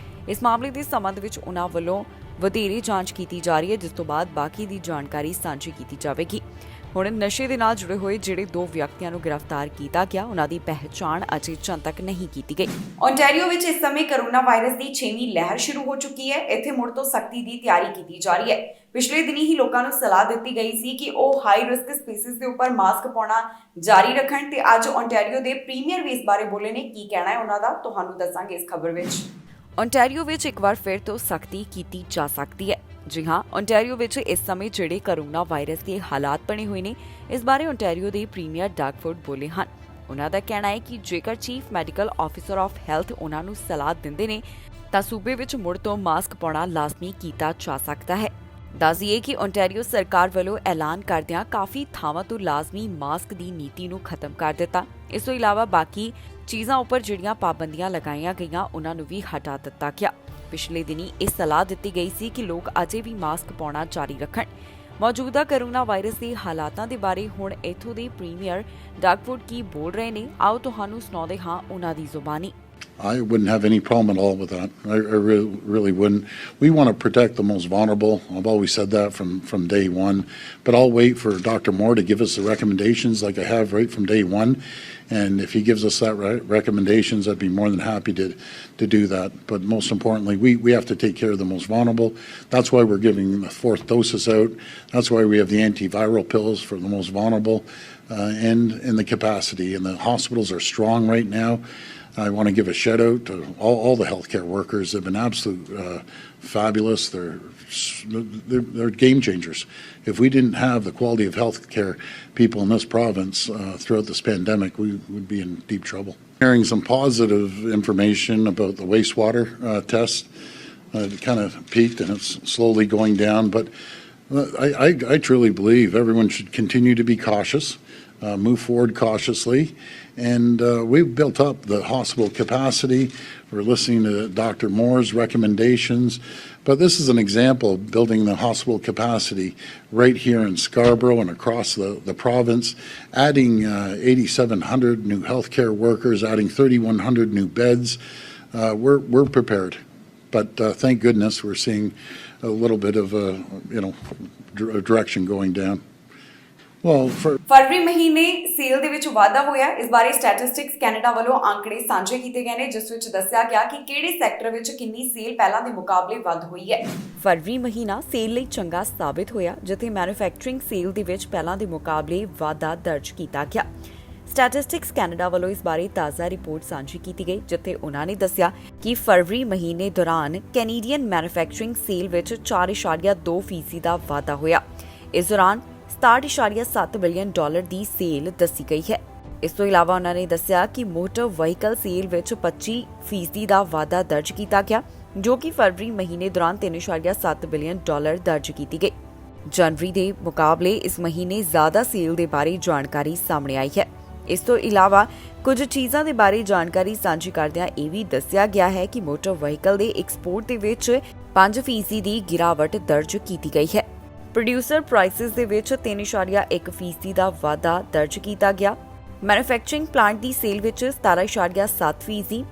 ਇਸ ਮਾਮਲੇ ਦੇ ਸੰਬੰਧ ਵਿੱਚ ਉਹਨਾਂ ਵੱਲੋਂ ਵਧੇਰੇ ਜਾਂਚ ਕੀਤੀ ਜਾ ਰਹੀ ਹੈ, ਜਿਸ ਤੋਂ ਬਾਅਦ ਬਾਕੀ ਦੀ ਜਾਣਕਾਰੀ ਸਾਂਝੀ ਕੀਤੀ ਜਾਵੇਗੀ। ਹੁਣ ਨਸ਼ੇ ਦੇ ਨਾਲ ਜੁੜੇ ਹੋਏ ਜਿਹੜੇ 2 ਵਿਅਕਤੀਆਂ ਨੂੰ ਗ੍ਰਿਫਤਾਰ ਕੀਤਾ ਗਿਆ, ਉਹਨਾਂ ਦੀ ਪਹਿਚਾਣ ਅਜੇ ਜਨਤਕ ਨਹੀਂ ਕੀਤੀ ਗਈ। ਓਨਟਾਰੀਓ ਵਿੱਚ ਇਸ ਸਮੇਂ ਕੋਰੋਨਾ ਵਾਇਰਸ ਦੀ 6ਵੀਂ ਲਹਿਰ ਸ਼ੁਰੂ ਹੋ ਚੁੱਕੀ ਹੈ। ਇੱਥੇ ਮੁੜ ਤੋਂ ਸਖਤੀ ਦੀ ਤਿਆਰੀ ਕੀਤੀ ਜਾ ਰਹੀ ਹੈ। ਪਿਛਲੇ ਦਿਨੀ ਹੀ ਲੋਕਾਂ ਨੂੰ ਸਲਾਹ ਦਿੱਤੀ ਗਈ ਸੀ ਕਿ ਉਹ ਹਾਈ ਰਿਸਕ ਸਪੀਸੀਜ਼ ਦੇ ਉੱਪਰ ਮਾਸਕ ਪਾਉਣਾ ਜਾਰੀ ਰੱਖਣ ਤੇ ਅੱਜ ਓਨਟਾਰੀਓ ਦੇ ਪ੍ਰੀਮੀਅਰ ਵੀ ਇਸ ਬਾਰੇ ਬੋਲੇ ਨੇ। ਕੀ ਕਹਿਣਾ ਹੈ ਉਹਨਾਂ ਦਾ, ਤੁਹਾਨੂੰ ਦੱਸਾਂਗੇ ਇਸ ਖਬਰ ਵਿੱਚ। ਓਨਟਾਰੀਓ ਵਿੱਚ ਇੱਕ ਵਾਰ ਫਿਰ ਤੋਂ ਸਖਤੀ ਕੀਤੀ ਜਾ ਸਕਦੀ ਹੈ। ਜੀ ਹਾਂ, ਓਨਟਾਰੀਓ ਵਿੱਚ ਇਸ ਸਮੇਂ ਜਿਹੜੇ ਕੋਰੋਨਾ ਵਾਇਰਸ ਦੇ ਹਾਲਾਤ ਬਣੇ ਹੋਏ ਨੇ, ਇਸ ਬਾਰੇ ਓਨਟਾਰੀਓ ਦੇ ਪ੍ਰੀਮੀਅਰ ਡਾਗਫੋਰਡ ਬੋਲੇ ਹਨ। ਉਹਨਾਂ ਦਾ ਕਹਿਣਾ ਹੈ ਕਿ ਜੇਕਰ chief medical officer of health ਉਹਨਾਂ ਨੂੰ ਸਲਾਹ ਦਿੰਦੇ ਨੇ ਤਾਂ ਸੂਬੇ ਵਿੱਚ ਮੁੜ ਤੋਂ ਮਾਸਕ ਪਾਉਣਾ ਲਾਜ਼ਮੀ ਕੀਤਾ ਜਾ ਸਕਦਾ ਹੈ। ਦੱਸ ਦਈਏ ਕਿ ਓਨਟਾਰੀਓ ਸਰਕਾਰ ਵੱਲੋਂ ਐਲਾਨ ਕਰਦਿਆਂ ਕਾਫੀ ਥਾਵਾਂ ਤੋਂ ਲਾਜ਼ਮੀ ਮਾਸਕ ਦੀ ਨੀਤੀ ਨੂੰ ਖਤਮ ਕਰ ਦਿੱਤਾ। ਇਸ ਤੋਂ ਇਲਾਵਾ ਬਾਕੀ ਚੀਜ਼ਾਂ ਉੱਪਰ ਜਿਹੜੀਆਂ ਪਾਬੰਦੀਆਂ ਲਗਾਈਆਂ ਗਈਆਂ ਉਹਨਾਂ ਨੂੰ ਵੀ ਹਟਾ ਦਿੱਤਾ ਗਿਆ। ਪਿਛਲੇ ਦਿਨੀ ਇਹ ਸਲਾਹ ਦਿੱਤੀ ਗਈ ਸੀ ਕਿ ਲੋਕ ਅਜੇ ਵੀ ਮਾਸਕ ਪਾਉਣਾ ਜਾਰੀ ਰੱਖਣ। ਮੌਜੂਦਾ ਕੋਰੋਨਾ ਵਾਇਰਸ ਦੇ ਹਾਲਾਤਾਂ ਦੇ ਬਾਰੇ ਹੁਣ ਇੱਥੋਂ ਦੇ ਪ੍ਰੀਮੀਅਰ ਡਾਗਫੋਰਡ ਕੀ ਬੋਲ ਰਹੇ ਨੇ, ਆਓ ਤੁਹਾਨੂੰ ਸੁਣਾਉਂਦੇ ਹਾਂ ਉਹਨਾਂ ਦੀ ਜ਼ੁਬਾਨੀ। I wouldn't have any problem at all with that. I really wouldn't. We want to protect the most vulnerable. I've always said that from day one. But I'll wait for Dr. Moore to give us the recommendations like I have right from day one. And if he gives us that recommendations, I'd be more than happy to do that. But most importantly, we have to take care of the most vulnerable. That's why we're giving the 4th doses out. That's why we have the antiviral pills for the most vulnerable and the capacity. And the hospitals are strong right now. I want to give a shout out to all the healthcare workers. They've been absolute fabulous. They're game changers. If we didn't have the quality of healthcare people in this province throughout this pandemic, we would be in deep trouble. Hearing some positive information about the wastewater test. It kind of peaked and it's slowly going down, but I truly believe everyone should continue to be cautious. Move forward cautiously. And we've built up the hospital capacity. We're listening to Dr. Moore's recommendations. But this is an example of building the hospital capacity right here in Scarborough and across the province, adding 8,700 new healthcare workers, adding 3,100 new beds. We're prepared. But thank goodness we're seeing a little bit of direction going down. Well, ਫਰਵਰੀ ਮਹੀਨੇ sale ਦੇ ਵਿੱਚ ਵਾਧਾ ਹੋਇਆ। ਇਸ ਬਾਰੇ statistics Canada ਵੱਲੋਂ ਆંકੜੇ ਸਾਂਝੇ ਕੀਤੇ ਗਏ ਨੇ, ਜਿਸ ਵਿੱਚ ਦੱਸਿਆ ਗਿਆ ਕਿ ਕਿਹੜੇ ਸੈਕਟਰ ਵਿੱਚ ਕਿੰਨੀ ਸੇਲ ਪਹਿਲਾਂ ਦੇ ਮੁਕਾਬਲੇ ਵੱਧ ਹੋਈ ਹੈ। ਫਰਵਰੀ ਮਹੀਨਾ ਸੇਲ ਲਈ ਚੰਗਾ ਸਾਬਿਤ ਹੋਇਆ, ਜਿੱਥੇ ਮੈਨੂਫੈਕਚਰਿੰਗ ਸੇਲ ਦੇ ਵਿੱਚ ਪਹਿਲਾਂ ਦੇ ਮੁਕਾਬਲੇ ਵਾਧਾ ਦਰਜ ਕੀਤਾ ਗਿਆ। ਸਟੈਟਿਸਟਿਕਸ ਕੈਨੇਡਾ ਵੱਲੋਂ ਇਸ ਬਾਰੇ ਤਾਜ਼ਾ ਰਿਪੋਰਟ ਸਾਂਝੀ ਕੀਤੀ ਗਈ, ਜਿੱਥੇ ਉਨ੍ਹਾਂ ਨੇ ਦੱਸਿਆ ਕਿ ਫਰਵਰੀ ਮਹੀਨੇ ਦੌਰਾਨ ਕੈਨੇਡੀਅਨ ਮੈਨੂਫੈਕਚਰਿੰਗ ਸੇਲ ਵਿੱਚ 4.2% ਦਾ ਵਾਧਾ ਹੋਇਆ। ਇਸ ਦੌਰਾਨ 67.7 ਬਿਲੀਅਨ ਡਾਲਰ ਦੀ ਸੇਲ ਦੱਸੀ ਗਈ ਹੈ। ਇਸ ਤੋਂ ਇਲਾਵਾ ਉਨ੍ਹਾਂ ਨੇ ਦੱਸਿਆ ਕਿ ਮੋਟਰ ਵਹੀਕਲ ਸੇਲ ਵਿੱਚ 25% ਦਾ ਵਾਧਾ ਦਰਜ ਕੀਤਾ ਗਿਆ, ਜੋ ਕਿ ਫਰਵਰੀ ਮਹੀਨੇ ਦੌਰਾਨ 3.7 ਬਿਲੀਅਨ ਡਾਲਰ ਦਰਜ ਕੀਤੀ ਗਈ। ਜਨਵਰੀ ਦੇ ਮੁਕਾਬਲੇ ਇਸ ਮਹੀਨੇ ਜ਼ਿਆਦਾ ਸੇਲ ਦੇ ਬਾਰੇ ਜਾਣਕਾਰੀ ਸਾਹਮਣੇ ਆਈ ਹੈ। ਇਸ ਤੋਂ ਇਲਾਵਾ ਕੁਝ ਚੀਜ਼ਾਂ ਦੇ ਬਾਰੇ ਜਾਣਕਾਰੀ ਸਾਂਝੀ ਕਰਦਿਆਂ ਇਹ ਵੀ ਦੱਸਿਆ ਗਿਆ ਹੈ ਕਿ ਮੋਟਰ ਵਹੀਕਲ ਦੇ ਐਕਸਪੋਰਟ ਦੇ ਵਿੱਚ 5% ਦੀ ਗਿਰਾਵਟ ਦਰਜ ਕੀਤੀ ਗਈ ਹੈ। ਪ੍ਰੋਡਿਊਸਰ ਪ੍ਰਾਈਸਿਸ ਦੇ ਵਿੱਚ 3.1% ਦਾ ਵਾਧਾ ਦਰਜ ਕੀਤਾ ਗਿਆ। ਮੈਨੂਫੈਕਚਰਿੰਗ ਪਲਾਂਟ ਦੀ ਸੇਲ ਵਿੱਚ 17.7%,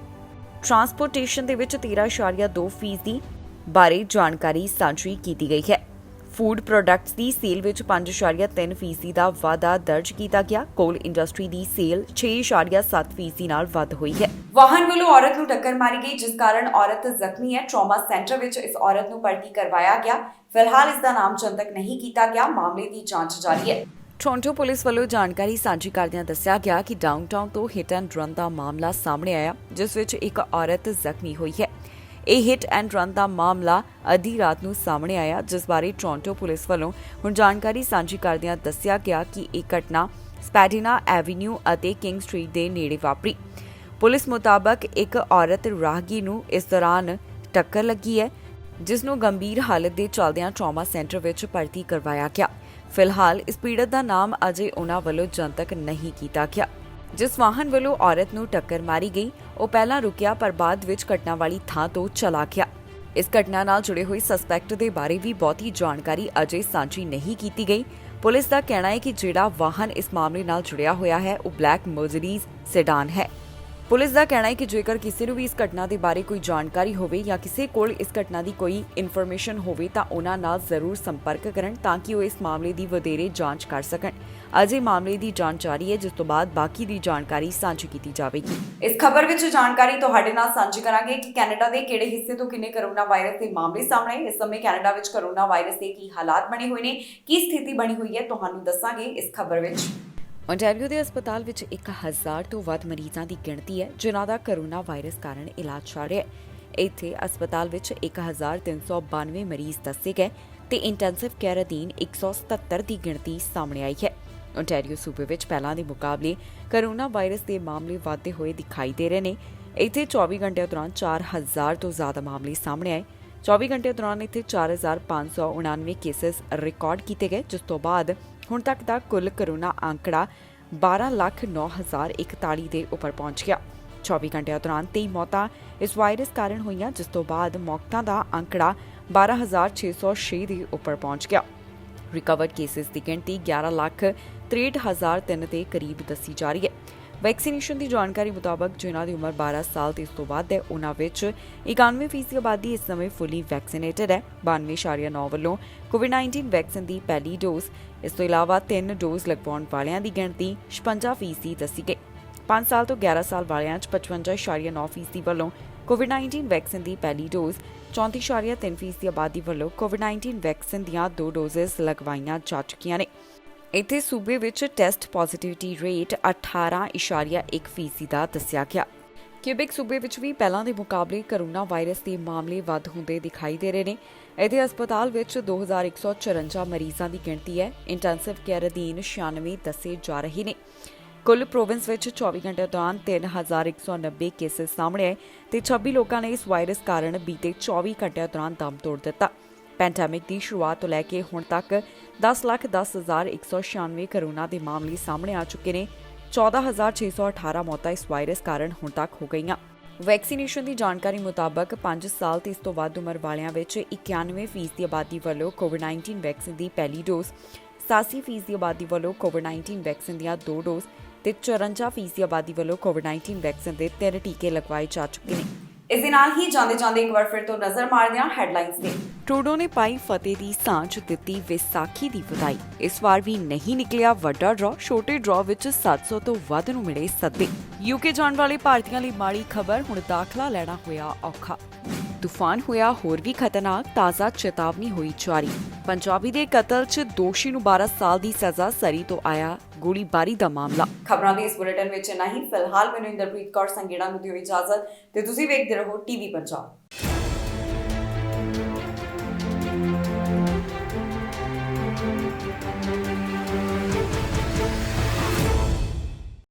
ਟਰਾਂਸਪੋਰਟੇਸ਼ਨ ਦੇ ਵਿੱਚ 13.2% ਬਾਰੇ ਜਾਣਕਾਰੀ ਸਾਂਝੀ ਕੀਤੀ ਗਈ ਹੈ। ਫੂਡ ਪ੍ਰੋਡਕਟਸ ਦੀ ਸੇਲ ਵਿੱਚ 5.3% ਦਾ ਵਾਧਾ ਦਰਜ ਕੀਤਾ ਗਿਆ। ਕੋਲ ਇੰਡਸਟਰੀ ਦੀ ਸੇਲ 6.7% ਨਾਲ ਵੱਧ ਹੋਈ ਹੈ। ਵਾਹਨ ਵੱਲੋਂ ਔਰਤ ਨੂੰ ਟੱਕਰ ਮਾਰੀ ਗਈ, ਜਿਸ ਕਾਰਨ ਔਰਤ ਜ਼ਖਮੀ ਹੈ। ਟਰਾਮਾ ਸੈਂਟਰ ਵਿੱਚ ਇਸ ਔਰਤ ਨੂੰ ਭਰਤੀ ਕਰਵਾਇਆ ਗਿਆ। ਫਿਲਹਾਲ ਇਸ ਦਾ ਨਾਮ ਚੰਦਕ ਨਹੀਂ ਕੀਤਾ ਗਿਆ। ਮਾਮਲੇ ਦੀ ਜਾਂਚ ਜਾਰੀ ਹੈ। ਟੋਰਾਂਟੋ ਪੁਲਿਸ ਵੱਲੋਂ ਜਾਣਕਾਰੀ ਸਾਂਝੀ ਕਰਦਿਆਂ ਦੱਸਿਆ ਗਿਆ ਕਿ ਡਾਊਨਟਾਊਨ ਤੋਂ ਹਿੱਟ ਐਂਡ ਰਨ ਦਾ ਮਾਮਲਾ ਸਾਹਮਣੇ ਆਇਆ, ਜਿਸ ਵਿੱਚ ਇੱਕ ਔਰਤ ਜ਼ਖਮੀ ਹੋਈ ਹੈ। ਇਹ ਹਿੱਟ ਐਂਡ ਰਨ ਦਾ ਮਾਮਲਾ ਅੱਧੀ ਰਾਤ ਨੂੰ ਸਾਹਮਣੇ ਆਇਆ, ਜਿਸ ਬਾਰੇ ਟੋਰਾਂਟੋ ਪੁਲਿਸ ਵੱਲੋਂ ਹੁਣ ਜਾਣਕਾਰੀ ਸਾਂਝੀ ਕਰਦਿਆਂ ਦੱਸਿਆ ਗਿਆ ਕਿ ਇਹ ਘਟਨਾ ਸਪੈਡੀਨਾ ਐਵੀਨਿਊ ਅਤੇ ਕਿੰਗ ਸਟਰੀਟ ਦੇ ਨੇੜੇ ਵਾਪਰੀ। ਪੁਲਿਸ ਮੁਤਾਬਕ ਇੱਕ ਔਰਤ ਰਾਹਗੀਰ ਨੂੰ ਇਸ ਦੌਰਾਨ ਟੱਕਰ ਲੱਗੀ ਹੈ, ਜਿਸ ਨੂੰ ਗੰਭੀਰ ਹਾਲਤ ਦੇ ਚਲਦਿਆਂ ਟਰਾਮਾ ਸੈਂਟਰ ਵਿੱਚ ਭਰਤੀ ਕਰਵਾਇਆ ਗਿਆ। ਫਿਲਹਾਲ ਇਸ ਪੀੜਤ ਦਾ ਨਾਮ ਅਜੇ ਉਨ੍ਹਾਂ ਵੱਲੋਂ ਜਨਤਕ ਨਹੀਂ ਕੀਤਾ ਗਿਆ। ਜਿਸ ਵਾਹਨ ਵੱਲੋਂ ਔਰਤ ਨੂੰ ਟੱਕਰ ਮਾਰੀ ਗਈ, ਉਹ ਪਹਿਲਾਂ ਰੁਕਿਆ ਪਰ ਬਾਅਦ ਵਿੱਚ ਘਟਨਾ ਵਾਲੀ ਥਾਂ ਤੋਂ ਚਲਾ ਗਿਆ। ਇਸ ਘਟਨਾ ਨਾਲ ਜੁੜੇ ਹੋਏ ਸਸਪੈਕਟ ਦੇ ਬਾਰੇ ਵੀ ਬਹੁਤੀ ਜਾਣਕਾਰੀ ਅਜੇ ਸਾਂਝੀ ਨਹੀਂ ਕੀਤੀ ਗਈ। ਪੁਲਿਸ ਦਾ ਕਹਿਣਾ ਹੈ ਕਿ ਜਿਹੜਾ ਵਾਹਨ ਇਸ ਮਾਮਲੇ ਨਾਲ ਜੁੜਿਆ ਹੋਇਆ ਹੈ ਉਹ ਬਲੈਕ ਮਰਸੀਡੀਜ਼ ਸੈਡਾਨ ਹੈ। ਪੁਲਿਸ ਦਾ ਕਹਿਣਾ ਹੈ ਕਿ ਜੇਕਰ ਕਿਸੇ ਨੂੰ ਵੀ ਇਸ ਘਟਨਾ ਦੇ ਬਾਰੇ ਕੋਈ ਜਾਣਕਾਰੀ ਹੋਵੇ ਜਾਂ ਕਿਸੇ ਕੋਲ ਇਸ ਘਟਨਾ ਦੀ ਕੋਈ ਇਨਫੋਰਮੇਸ਼ਨ ਹੋਵੇ ਤਾਂ ਉਹਨਾਂ ਨਾਲ ਜ਼ਰੂਰ ਸੰਪਰਕ ਕਰਨ, ਤਾਂ ਕਿ ਉਹ ਇਸ ਮਾਮਲੇ ਦੀ ਵਧੇਰੇ ਜਾਂਚ ਕਰ ਸਕਣ। ਅਜੇ ਮਾਮਲੇ ਦੀ ਜਾਂਚ ਜਾਰੀ ਹੈ, ਜਿਸ ਤੋਂ ਬਾਅਦ ਬਾਕੀ ਦੀ ਜਾਣਕਾਰੀ ਸਾਂਝੀ ਕੀਤੀ ਜਾਵੇਗੀ। ਇਸ ਖਬਰ ਵਿੱਚ ਜਾਣਕਾਰੀ ਤੁਹਾਡੇ ਨਾਲ ਸਾਂਝੀ ਕਰਾਂਗੇ ਕਿ ਕੈਨੇਡਾ ਦੇ ਕਿਹੜੇ ਹਿੱਸੇ ਤੋਂ ਕਿੰਨੇ ਕਰੋਨਾ ਵਾਇਰਸ ਦੇ ਮਾਮਲੇ ਸਾਹਮਣੇ ਆਏ। ਇਸ ਸਮੇਂ ਕੈਨੇਡਾ ਵਿੱਚ ਕਰੋਨਾ ਵਾਇਰਸ ਦੇ ਕੀ ਹਾਲਾਤ ਬਣੇ ਹੋਏ ਨੇ, ਕੀ ਸਥਿਤੀ ਬਣੀ ਹੋਈ ਹੈ, ਤੁਹਾਨੂੰ ਦੱਸਾਂਗੇ ਇਸ ਖਬਰ ਵਿੱਚ। ਓਨਟਾਰੀਓ ਦੇ ਹਸਪਤਾਲ ਵਿੱਚ 1000 ਤੋਂ ਵੱਧ ਮਰੀਜ਼ਾਂ ਦੀ ਗਿਣਤੀ ਹੈ, ਜਿਨ੍ਹਾਂ ਦਾ ਕਰੋਨਾ ਵਾਇਰਸ ਕਾਰਨ ਇਲਾਜ ਚੱਲ ਰਿਹਾ ਹੈ। ਇੱਥੇ ਹਸਪਤਾਲ ਵਿੱਚ 1392 ਮਰੀਜ਼ ਦੱਸੇ ਗਏ ਤੇ ਇੰਟੈਂਸਿਵ ਕੇਅਰ ਅਧੀਨ 177 ਦੀ ਗਿਣਤੀ ਸਾਹਮਣੇ ਆਈ ਹੈ। ਓਨਟਾਰੀਓ ਸੂਬੇ ਵਿੱਚ ਪਹਿਲਾਂ ਦੇ ਮੁਕਾਬਲੇ ਕਰੋਨਾ ਵਾਇਰਸ ਦੇ ਮਾਮਲੇ ਵਧਦੇ ਹੋਏ ਦਿਖਾਈ ਦੇ ਰਹੇ ਨੇ। ਇੱਥੇ 24 ਘੰਟਿਆਂ ਦੌਰਾਨ 4000 ਤੋਂ ਜ਼ਿਆਦਾ ਮਾਮਲੇ ਸਾਹਮਣੇ ਆਏ। 24 ਘੰਟਿਆਂ ਦੌਰਾਨ ਇੱਥੇ 4599 ਕੇਸਿਸ ਰਿਕਾਰਡ ਕੀਤੇ ਗਏ, ਜਿਸ ਤੋਂ ਬਾਅਦ ਹੁਣ ਤੱਕ ਦਾ ਕੁੱਲ ਕਰੋਨਾ ਆંકੜਾ 12,09,041 ਦੇ ਉੱਪਰ ਪਹੁੰਚ ਗਿਆ। 24 ਘੰਟਿਆਂ ਦੌਰਾਨ 23 ਮੌਤਾਂ ਇਸ ਵਾਇਰਸ ਕਾਰਨ ਹੋਈਆਂ, ਜਿਸ ਤੋਂ ਬਾਅਦ ਮੌਤਾਂ ਦਾ ਆંકੜਾ 12,606 ਦੇ ਉੱਪਰ ਪਹੁੰਚ ਗਿਆ। ਰਿਕਵਰਡ ਕੇਸਿਸ ਦੀ ਗਿਣਤੀ 11,63,003 ਦੇ ਕਰੀਬ ਦੱਸੀ ਜਾ ਰਹੀ ਹੈ। ਵੈਕਸੀਨੇਸ਼ਨ ਦੀ ਜਾਣਕਾਰੀ ਮੁਤਾਬਕ ਜਿਨ੍ਹਾਂ ਦੀ ਉਮਰ 12 ਸਾਲ ਤੇ ਇਸ ਤੋਂ ਵੱਧ ਹੈ, ਉਹਨਾਂ ਵਿੱਚ 91% ਆਬਾਦੀ ਇਸ ਸਮੇਂ ਫੁੱਲੀ ਵੈਕਸੀਨੇਟਡ ਹੈ। 92.9 ਵੱਲੋਂ ਕੋਵਿਡ-19 ਵੈਕਸੀਨ ਦੀ ਪਹਿਲੀ ਡੋਜ਼, ਇਸ ਤੋਂ ਇਲਾਵਾ 3 ਡੋਜ਼ ਲਗਵਾਉਣ ਵਾਲਿਆਂ ਦੀ ਗਿਣਤੀ 56% ਦੱਸੀ ਗਈ। 5 ਸਾਲ ਤੋਂ 11 ਸਾਲ ਵਾਲਿਆਂ 'ਚ 55.9% ਵੱਲੋਂ ਕੋਵਿਡ-19 ਵੈਕਸੀਨ ਦੀ ਪਹਿਲੀ ਡੋਜ਼, 34.3% ਆਬਾਦੀ ਵੱਲੋਂ ਕੋਵਿਡ-19 ਵੈਕਸੀਨ ਦੀਆਂ 2 ਡੋਜ਼ਸ ਲਗਵਾਈਆਂ ਜਾ ਚੁੱਕੀਆਂ ਨੇ। ਇੱਥੇ ਸੂਬੇ ਵਿੱਚ ਟੈਸਟ ਪੋਜ਼ਿਟਿਵਿਟੀ ਰੇਟ 18.1% ਦਾ ਦੱਸਿਆ ਗਿਆ। ਕਿਊਬਿਕ ਸੂਬੇ ਵਿੱਚ ਵੀ ਪਹਿਲਾਂ ਦੇ ਮੁਕਾਬਲੇ ਕਰੋਨਾ ਵਾਇਰਸ ਦੇ ਮਾਮਲੇ ਵੱਧ ਹੁੰਦੇ ਦਿਖਾਈ ਦੇ ਰਹੇ ਨੇ। ਇੱਥੇ ਹਸਪਤਾਲ ਵਿੱਚ 2154 ਮਰੀਜ਼ਾਂ ਦੀ ਗਿਣਤੀ ਹੈ। ਇੰਟੈਂਸਿਵ ਕੇਅਰ ਅਧੀਨ 96 ਦੱਸੇ ਜਾ ਰਹੇ ਨੇ। ਕੁੱਲ ਪ੍ਰੋਵਿੰਸ ਵਿੱਚ 24 ਘੰਟਿਆਂ ਦੌਰਾਨ 3190 ਕੇਸਿਸ ਸਾਹਮਣੇ ਆਏ ਤੇ 26 ਲੋਕਾਂ ਨੇ ਇਸ ਵਾਇਰਸ ਕਾਰਨ ਬੀਤੇ 24 ਘੰਟਿਆਂ ਦੌਰਾਨ ਦਮ ਤੋੜ ਦਿੱਤਾ। ਪੈਂਡੈਮਿਕ ਦੀ ਸ਼ੁਰੂਆਤ ਤੋਂ ਲੈ ਕੇ ਹੁਣ ਤੱਕ 10,10,196 ਕਰੋਨਾ ਦੇ ਮਾਮਲੇ ਸਾਹਮਣੇ ਆ ਚੁੱਕੇ ਨੇ। 14,618 ਮੌਤਾਂ ਇਸ ਵਾਇਰਸ ਕਾਰਨ ਹੁਣ ਤੱਕ ਹੋ ਗਈਆਂ। ਵੈਕਸੀਨੇਸ਼ਨ ਦੀ ਜਾਣਕਾਰੀ ਮੁਤਾਬਕ 5 ਸਾਲ ਤੇ ਇਸ ਤੋਂ ਵੱਧ ਉਮਰ ਵਾਲਿਆਂ ਵਿੱਚ 91% ਆਬਾਦੀ ਵੱਲੋਂ ਕੋਵਿਡ-19 ਵੈਕਸੀਨ ਦੀ ਪਹਿਲੀ ਡੋਜ਼, 87% ਆਬਾਦੀ ਵੱਲੋਂ ਕੋਵਿਡ-19 ਵੈਕਸੀਨ ਦੀਆਂ 2 ਡੋਜ਼ ਤੇ 54% ਆਬਾਦੀ ਵੱਲੋਂ ਕੋਵਿਡ-19 ਵੈਕਸੀਨ ਦੇ 3 ਟੀਕੇ ਲਗਵਾਏ ਜਾ ਚੁੱਕੇ ਨੇ। ਇਸ ਦੇ ਨਾਲ ਹੀ ਜਾਂਦੇ ਇੱਕ ਵਾਰ ਫਿਰ ਤੋਂ ਨਜ਼ਰ ਮਾਰਦੇ ਹਾਂ ਹੈਡਲਾਈਨਸ ਤੇ। ਟਰੂਡੋ ਨੇ ਪਾਈ ਫਤਿਹ ਦੀ ਸਾਂਝ, ਦਿੱਤੀ ਵਿਸਾਖੀ ਦੀ ਵਧਾਈ। ਇਸ ਵਾਰ ਵੀ ਨਹੀਂ ਨਿਕਲਿਆ ਵੱਡਾ ਡਰਾਅ, ਛੋਟੇ ਡਰਾਅ ਵਿੱਚ 700 ਤੋਂ ਵੱਧ ਨੂੰ ਮਿਲੇ ਸੱਦੇ। ਯੂਕੇ ਜਾਣ ਵਾਲੇ ਭਾਰਤੀਆਂ ਲਈ ਮਾੜੀ ਖਬਰ, ਹੁਣ ਦਾਖਲਾ ਲੈਣਾ ਹੋਇਆ ਔਖਾ। ਤੂਫਾਨ ਹੋਇਆ ਹੋਰ ਵੀ ਖਤਰਨਾਕ, ਤਾਜ਼ਾ ਚੇਤਾਵਨੀ ਹੋਈ ਜਾਰੀ। ਪੰਜਾਬੀ ਦੇ ਕਤਲ 'ਚ ਦੋਸ਼ੀ ਨੂੰ 12 ਸਾਲ ਦੀ ਸਜ਼ਾ, ਸਰੀ ਤੋਂ ਆਇਆ ਗੋਲੀਬਾਰੀ ਦਾ ਮਾਮਲਾ। ਖਬਰਾਂ ਦੇ ਇਸ ਬੁਲੇਟਿਨ ਵਿੱਚ ਇੰਨਾ ਹੀ। ਫਿਲਹਾਲ ਮੈਨੂੰ ਇੰਦਰਪ੍ਰੀਤ ਕੌਰ ਸੰਗੇੜਾ ਨੂੰ ਦਿਓ ਇਜਾਜ਼ਤ ਤੇ ਤੁਸੀਂ ਵੇਖਦੇ ਰਹੋ ਟੀਵੀ ਪੰਜਾਬ।